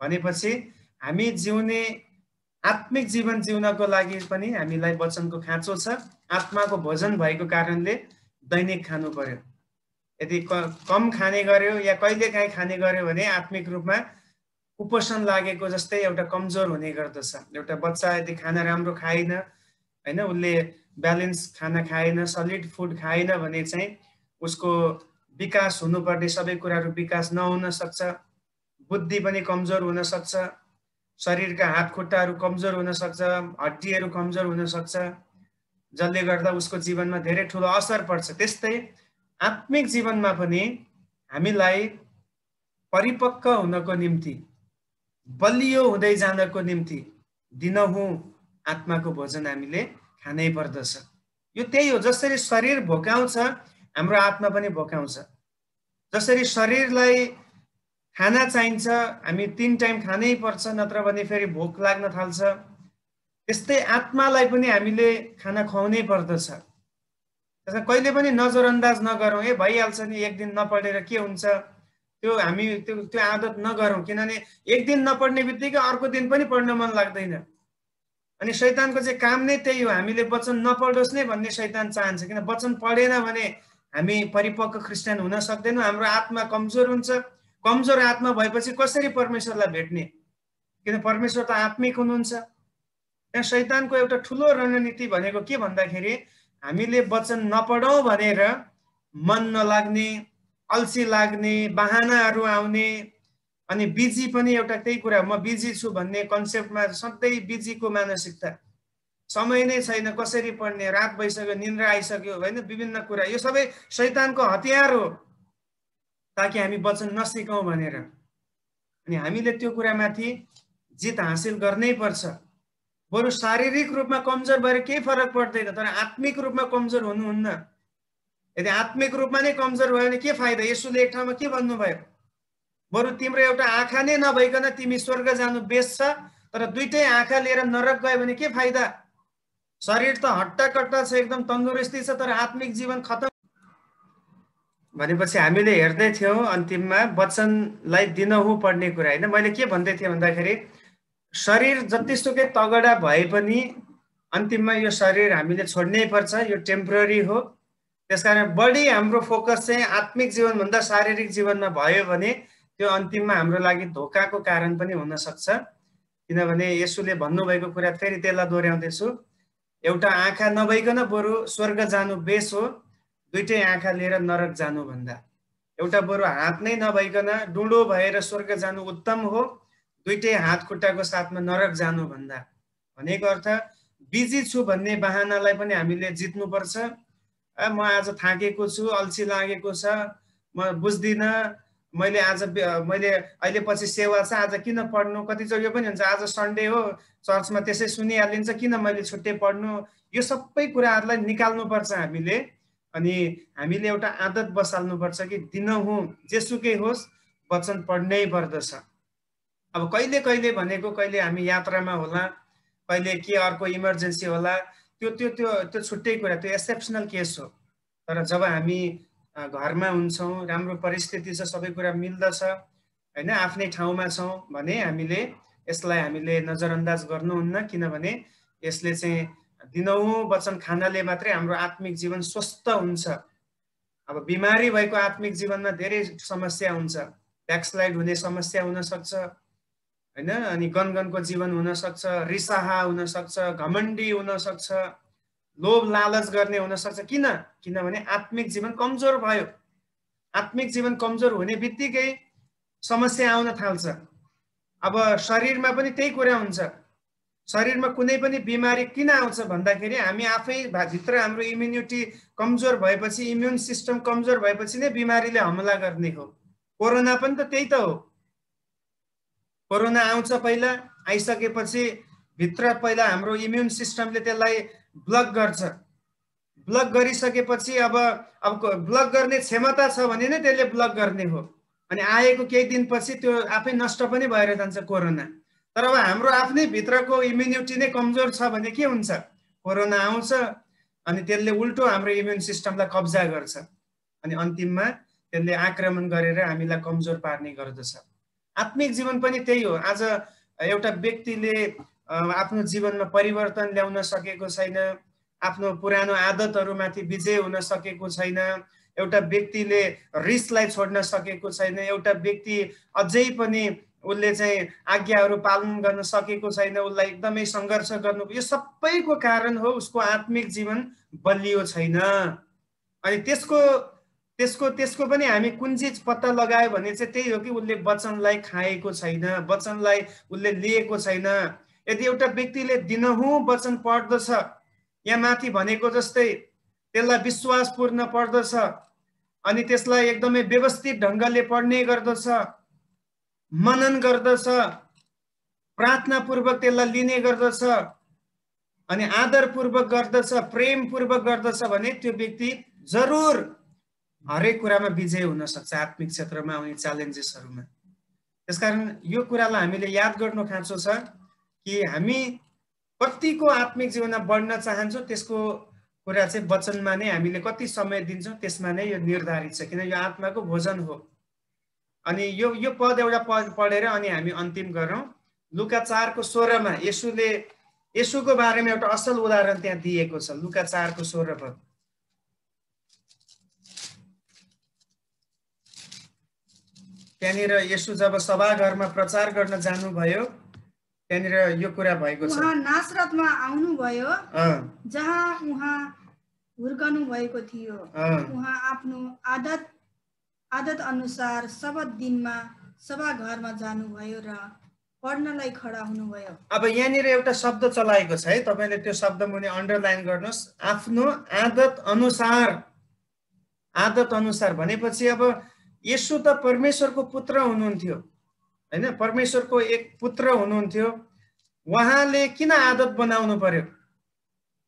भनेपछि हामी जिउने आत्मिक जीवन जिउनको लागि पनि हामीलाई वचनको खाँचो छ। आत्माको भोजन भएको कारणले दैनिक खानु पर्यो। यदि कम खाने गर्यो या कहिलेकाहीँ खाने गर्यो भने आत्मिक रूपमा कुपोषण लागेको जस्तै एउटा कमजोर हुने गर्दछ। एउटा बच्चा यदि खाना राम्रो खाएन हैन, उसले ब्यालेन्स खाना खाएन, सलिड फुड खाएन भने चाहिँ उसको विकास हुनुपर्ने सबै कुराहरू विकास नहुन सक्छ, बुद्धि पनि कमजोर हुन सक्छ, शरीरका हात खुट्टाहरू कमजोर हुन सक्छ, हड्डीहरू कमजोर हुन सक्छ, जसले गर्दा उसको जीवनमा धेरै ठुलो असर पर्छ। त्यस्तै आत्मिक जीवनमा पनि हामीलाई परिपक्व हुनको निम्ति, बलियो हुँदै जानको निम्ति दिनहुँ आत्माको भोजन हामीले खानै पर्दछ। यो त्यही हो, जसरी शरीर भोकाउँछ हाम्रो आत्मा पनि भोकाउँछ। जसरी शरीरलाई खाना चाहिन्छ, हामी 3 टाइम खानै पर्छ, नत्र भने फेरि भोक लाग्न थाल्छ। त्यस्तै आत्मालाई पनि हामीले खाना खुवाउनै पर्दछ। त्यसमा कहिले पनि नजरअन्दाज नगरौँ, भइहाल्छ नि, एक दिन नपढेर के हुन्छ, त्यो हामी त्यो आदत नगरौँ। किनभने एक दिन नपढ्ने बित्तिकै अर्को दिन पनि पढ्न मन लाग्दैन। अनि शैतानको चाहिँ काम नै त्यही हो, हामीले वचन नपढोस् नै भन्ने शैतान चाहन्छ। किन वचन पढेन भने हामी परिपक्व क्रिस्चियन हुन सक्दैनौँ, हाम्रो आत्मा कमजोर हुन्छ। कमजोर आत्मा भएपछि कसरी परमेश्वरलाई भेट्ने? किन परमेश्वर त आत्मिक हुनुहुन्छ। त्यहाँ शैतानको एउटा ठुलो रणनीति भनेको के भन्दाखेरि हामीले वचन नपढौँ भनेर मन नलाग्ने, अल्छी लाग्ने, बहानाहरू आउने, अनि बिजी पनि एउटा त्यही कुरा, म बिजी छु भन्ने कन्सेप्टमा सधैँ बिजीको मानसिकता, समय नै छैन, कसरी पढ्ने, रात भइसक्यो, निन्द्रा आइसक्यो, होइन, विभिन्न कुरा। यो सबै शैतानको हतियार हो ताकि हामी वचन नसिकौँ भनेर। अनि हामीले त्यो कुरामाथि जित हासिल गर्नै पर्छ। बरु शारीरिक रूपमा कमजोर भएर केही फरक पर्दैन, तर आत्मिक रूपमा कमजोर हुनुहुन्न। यदि आत्मिक रूपमा नै कमजोर भयो भने के फाइदा? येशूले एक ठाउँमा के भन्नुभयो? बरु तिम्रो एउटा आँखा नै नभइकन तिमी स्वर्ग जानु बेस छ, तर दुईटै आँखा लिएर नरक गयो भने के फाइदा? शरीर त हट्टाकट्टा छ, एकदम तन्दुरुस्ती छ, तर आत्मिक जीवन खतम। भनेपछि हामीले हेर्दै थियौँ अन्तिममा वचनलाई दिनहुँ पढ्ने कुरा, होइन। मैले के भन्दै थिएँ भन्दाखेरि शरीर जतिसुकै तगडा भए पनि अन्तिममा यो शरीर हामीले छोड्नै पर्छ, यो टेम्पररी हो। त्यसकारण बढी हाम्रो फोकस चाहिँ आत्मिक जीवनभन्दा शारीरिक जीवनमा भयो भने त्यो अन्तिममा हाम्रो लागि धोकाको कारण पनि हुन सक्छ। किनभने येशूले भन्नुभएको कुरा फेरि त्यसलाई दोहोऱ्याउँदैछु, एउटा आँखा नभइकन बरु स्वर्ग जानु बेस हो दुईटै आँखा लिएर नरक जानुभन्दा। एउटा बरु हात नै नभइकन डुँडो भएर स्वर्ग जानु उत्तम हो दुईटै हात खुट्टाको साथमा नरक जानुभन्दा। भनेको अर्थ बिजी छु भन्ने बहानालाई पनि हामीले जित्नुपर्छ। म आज थाकेको छु, अल्छी लागेको छ, म बुझ्दिनँ, मैले अहिले पछि सेवा छ, आज किन पढ्नु? कतिचोटि यो पनि हुन्छ, आज सन्डे हो, चर्चमा त्यसै सुनिहालिन्छ, किन मैले छुट्टै पढ्नु? यो सबै कुराहरूलाई निकाल्नुपर्छ हामीले। अनि हामीले एउटा आदत बसाल्नुपर्छ कि दिनहुँ जेसुकै होस् वचन पढ्नै पर्दछ। अब कहिले कहिले भनेको कहिले हामी यात्रामा होला, कहिले के अर्को इमर्जेन्सी होला, त्यो छुट्टै कुरा, त्यो एक्सेप्सनल केस हो। तर जब हामी घरमा हुन्छौँ, राम्रो परिस्थिति छ, सबै कुरा मिल्दछ, होइन, आफ्नै ठाउँमा छौँ भने हामीले यसलाई नजरअन्दाज गर्नुहुन्न। किनभने यसले चाहिँ दिनहुँ वचन खानाले मात्रै हाम्रो आत्मिक जीवन स्वस्थ हुन्छ। अब बिमारी भएको आत्मिक जीवनमा धेरै समस्या हुन्छ, ब्याकस्लाइड हुने समस्या हुन सक्छ, होइन, अनि गनगनको जीवन हुन सक्छ, रिसाहा हुन सक्छ, घमण्डी हुन सक्छ, लोभ लालच गर्ने हुन सक्छ। किनभने आत्मिक जीवन कमजोर भयो। आत्मिक जीवन कमजोर हुने बित्तिकै समस्या आउन थाल्छ। अब शरीरमा पनि त्यही कुरा हुन्छ। शरीरमा कुनै पनि बिमारी किन आउँछ भन्दाखेरि हामी आफै भित्र हाम्रो इम्युनिटी कमजोर भएपछि, इम्युन सिस्टम कमजोर भएपछि नै बिमारीले हमला गर्ने हो। कोरोना पनि त त्यही त हो। कोरोना आउँछ, पहिला आइसकेपछि भित्र पहिला हाम्रो इम्युन सिस्टमले त्यसलाई ब्लक गर्छ। ब्लक गरिसकेपछि अब ब्लक गर्ने क्षमता छ भने नै त्यसले ब्लक गर्ने हो। अनि आएको केही दिनपछि त्यो आफै नष्ट पनि भएर जान्छ कोरोना। तर अब हाम्रो आफ्नै भित्रको इम्युनिटी नै कमजोर छ भने के हुन्छ? कोरोना आउँछ अनि त्यसले उल्टो हाम्रो इम्युन सिस्टमलाई कब्जा गर्छ, अनि अन्तिममा त्यसले आक्रमण गरेर हामीलाई कमजोर पार्ने गर्दछ। आत्मिक जीवन पनि त्यही हो। आज एउटा व्यक्तिले आफ्नो जीवनमा परिवर्तन ल्याउन सकेको छैन, आफ्नो पुरानो आदतहरूमाथि विजय हुन सकेको छैन, एउटा व्यक्तिले रिसलाई छोड्न सकेको छैन, एउटा व्यक्ति अझै पनि उसले चाहिँ आज्ञाहरू पालन गर्न सकेको छैन, उसलाई एकदमै सङ्घर्ष गर्नु, यो सबैको कारण हो उसको आत्मिक जीवन बलियो छैन। अनि त्यसको पनि हामी कुन चिज पत्ता लगायो भने चाहिँ त्यही हो कि उसले वचनलाई खाएको छैन, वचनलाई उसले लिएको छैन। यदि एउटा व्यक्तिले दिनहुँ वचन पढ्दछ, यहाँ माथि भनेको जस्तै त्यसलाई विश्वासपूर्ण पर्दछ, अनि त्यसलाई एकदमै व्यवस्थित ढङ्गले पढ्ने गर्दछ, मनन गर्दछ, प्रार्थनापूर्वक त्यसलाई लिने गर्दछ अनि आदरपूर्वक गर्दछ, प्रेमपूर्वक गर्दछ भने त्यो व्यक्ति जरुर हरेक कुरामा विजय हुन सक्छ आत्मिक क्षेत्रमा आउने च्यालेन्जेसहरुमा। त्यसकारण यो कुरालाई हामीले याद गर्नु खाँचो छ कि हामी कतिको आत्मिक जीवनमा बढ्न चाहन्छौँ त्यसको कुरा चाहिँ वचनमा नै हामीले कति समय दिन्छौँ त्यसमा नै यो निर्धारित छ, किन यो आत्माको भोजन हो। अनि यो पद एउटा पद पढेर अनि हामी अन्तिम गरौँ। लुका 4 को 16 मा येशूको बारेमा एउटा असल उदाहरण त्यहाँ दिएको छ। लुका 4 को 16 पद। त्यहाँनिर येशू जब सभाघरमा प्रचार गर्न जानुभयो त्यहाँनिर यो कुरा भएको छ। उहाँ नासरतमा आउनुभयो जहाँ उहाँ हुर्कनु भएको थियो। उहाँ आफ्नो आदत अनुसार सबत दिनमा सभाघरमा जानुभयो र पढ्नलाई खडा हुनुभयो। अब यहाँनिर एउटा शब्द चलाएको छ है, तपाईले त्यो शब्द मुनि अन्डरलाइन गर्नुस्। आफ्नो आदत अनुसार भनेपछि अब येशू त परमेश्वरको पुत्र हुनुहुन्थ्यो हैन, परमेश्वरको एक पुत्र हुनुहुन्थ्यो। उहाँले किन आदत बनाउनु पर्यो?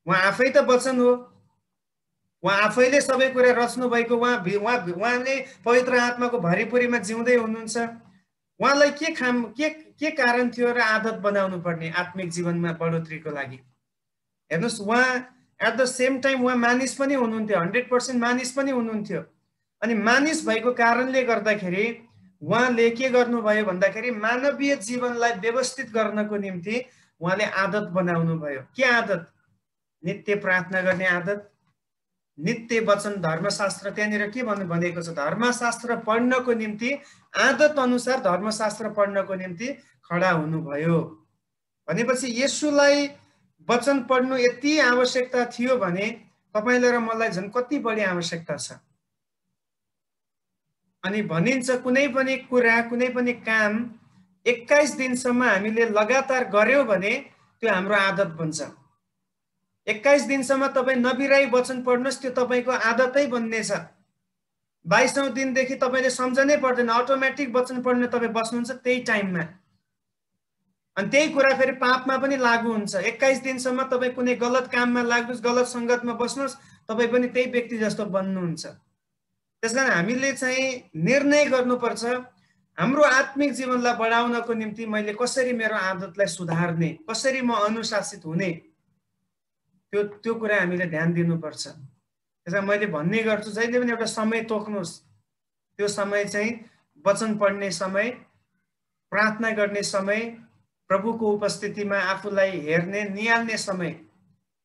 उहाँ आफै त वचन हो, उहाँ आफैले सबै कुरा रच्नु भएको, उहाँले पवित्र आत्माको भरिपुरीमा जिउँदै हुनुहुन्छ। उहाँलाई के कारण थियो र आदत बनाउनु पर्ने आत्मिक जीवनमा बढोत्तरीको लागि? हेर्नुस्, उहाँ एट द सेम टाइम उहाँ मानिस पनि हुनुहुन्थ्यो, 100% मानिस पनि हुनुहुन्थ्यो। अनि मानिस भएको कारणले गर्दाखेरि उहाँले के गर्नुभयो भन्दाखेरि मानवीय जीवनलाई व्यवस्थित गर्नको निम्ति उहाँले आदत बनाउनु भयो। के आदत? नित्य प्रार्थना गर्ने आदत, नित्य वचन धर्मशास्त्र। त्यहाँनिर के भनेको छ? धर्मशास्त्र पढ्नको निम्ति आदत अनुसार धर्मशास्त्र पढ्नको निम्ति खडा हुनुभयो। भनेपछि येशूलाई वचन पढ्नु यति आवश्यकता थियो भने तपाईलाई र मलाई झन् कति बढी आवश्यकता छ। अनि भनिन्छ कुनै पनि कुरा, कुनै पनि काम 21 दिनसम्म हामीले लगातार गर्यौं भने त्यो हाम्रो आदत बन्छ। 21 दिनसम्म तपाई नबिराई वचन पढ्नुस्, त्यो तपाईको आदतै बन्नेछ। 22औं दिनदेखि तपाईले सम्झनै पर्दैन, अटोमेटिक वचन पढ्न तपाई बस्नुहुन्छ त्यही टाइममा। अनि त्यही कुरा फेरि पापमा पनि लागू हुन्छ। 21 दिनसम्म तपाई कुनै गलत काममा लाग्नुस्, गलत संगतमा बस्नुस्, तपाई पनि त्यही व्यक्ति जस्तो बन्नुहुन्छ। त्यसकारण हामीले चाहिँ निर्णय गर्नुपर्छ, हाम्रो आत्मिक जीवनलाई बढाउनको निम्ति मैले कसरी मेरो आदतलाई सुधार्ने, कसरी म अनुशासित हुने, त्यो कुरा हामीले ध्यान दिनुपर्छ। त्यसैले मैले भन्ने गर्छु जहिले पनि एउटा समय तोक्नुस्। त्यो समय चाहिँ वचन पढ्ने समय, प्रार्थना गर्ने समय, प्रभुको उपस्थितिमा आफूलाई हेर्ने निहाल्ने समय।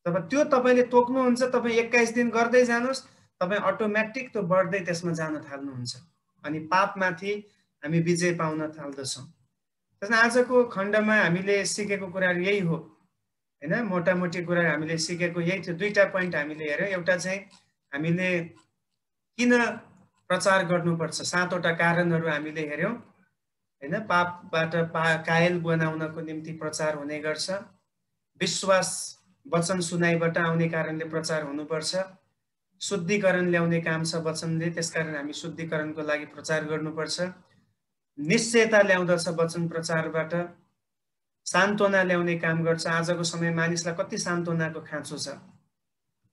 तब त्यो तपाईले तोक्नुहुन्छ, तपाई 21 दिन गर्दै जानुस्, तपाई अटोमेटिक त्यो बढ्दै त्यसमा जान थाल्नुहुन्छ अनि पापमाथि हामी विजय पाउन थाल्दछौँ। त्यसैले आजको खण्डमा हामीले सिकेको कुराहरु यही हो हैन, मोटामोटी कुरा हामीले सिकेको यही थियो। दुईटा पोइन्ट हामीले हेर्यौं। एउटा चाहिँ हामीले किन प्रचार गर्नुपर्छ, 7 वटा कारणहरु हामीले हेर्यौं हैन। पापबाट कायल बनाउनको निम्ति प्रचार हुने गर्छ। विश्वास वचन सुनाइबाट आउने कारणले प्रचार हुनुपर्छ। शुद्धिकरण ल्याउने काम छ वचनले, त्यसकारण हामी शुद्धिकरणको लागि प्रचार गर्नुपर्छ। निश्चयता ल्याउँदछ वचन प्रचारबाट। सान्त्वना ल्याउने काम गर्छ। आजको समय मानिसलाई कति सान्त्वनाको खाँचो छ।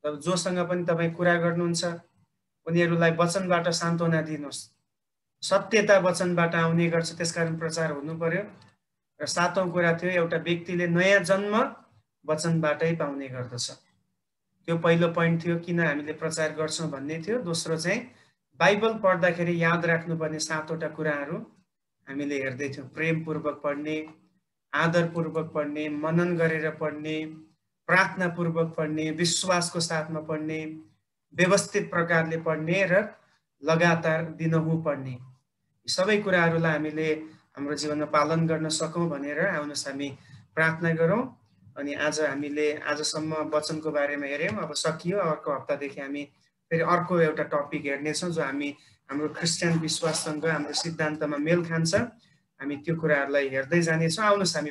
तब जोसँग पनि तपाई कुरा गर्नुहुन्छ उनीहरूलाई वचनबाट सान्त्वना दिनुस्। सत्यता वचनबाट आउने गर्छ, त्यसकारण प्रचार हुनु पर्यो। र 7औं कुरा थियो एउटा व्यक्तिले नयाँ जन्म वचनबाटै पाउने गर्दछ। त्यो पहिलो पोइन्ट थियो, किन हामीले प्रचार गर्छौं भन्ने थियो। दोस्रो चाहिँ बाइबल पढ्दाखेरि याद राख्नुपर्ने 7 वटा कुराहरू हामीले हेर्दै थियौं। प्रेमपूर्वक पढ्ने, आदरपूर्वक पढ्ने, मनन गरेर पढ्ने, प्रार्थनापूर्वक पढ्ने, विश्वासको साथमा पढ्ने, व्यवस्थित प्रकारले पढ्ने र लगातार दिनहुँ पढ्ने। सबै कुराहरूलाई हामीले हाम्रो जीवनमा पालन गर्न सकौं भनेर आउनुहोस् हामी प्रार्थना गरौँ। अनि आज हामीले आजसम्म वचनको बारेमा हेर्यौं, अब सकियो। अर्को हप्तादेखि हामी फेरि अर्को एउटा टपिक हेर्नेछौँ जो हाम्रो क्रिस्चियन विश्वाससँग, हाम्रो सिद्धान्तमा मेल खान्छ। हामी त्यो कुराहरूलाई हेर्दै जानेछौँ। आउनुहोस् हामी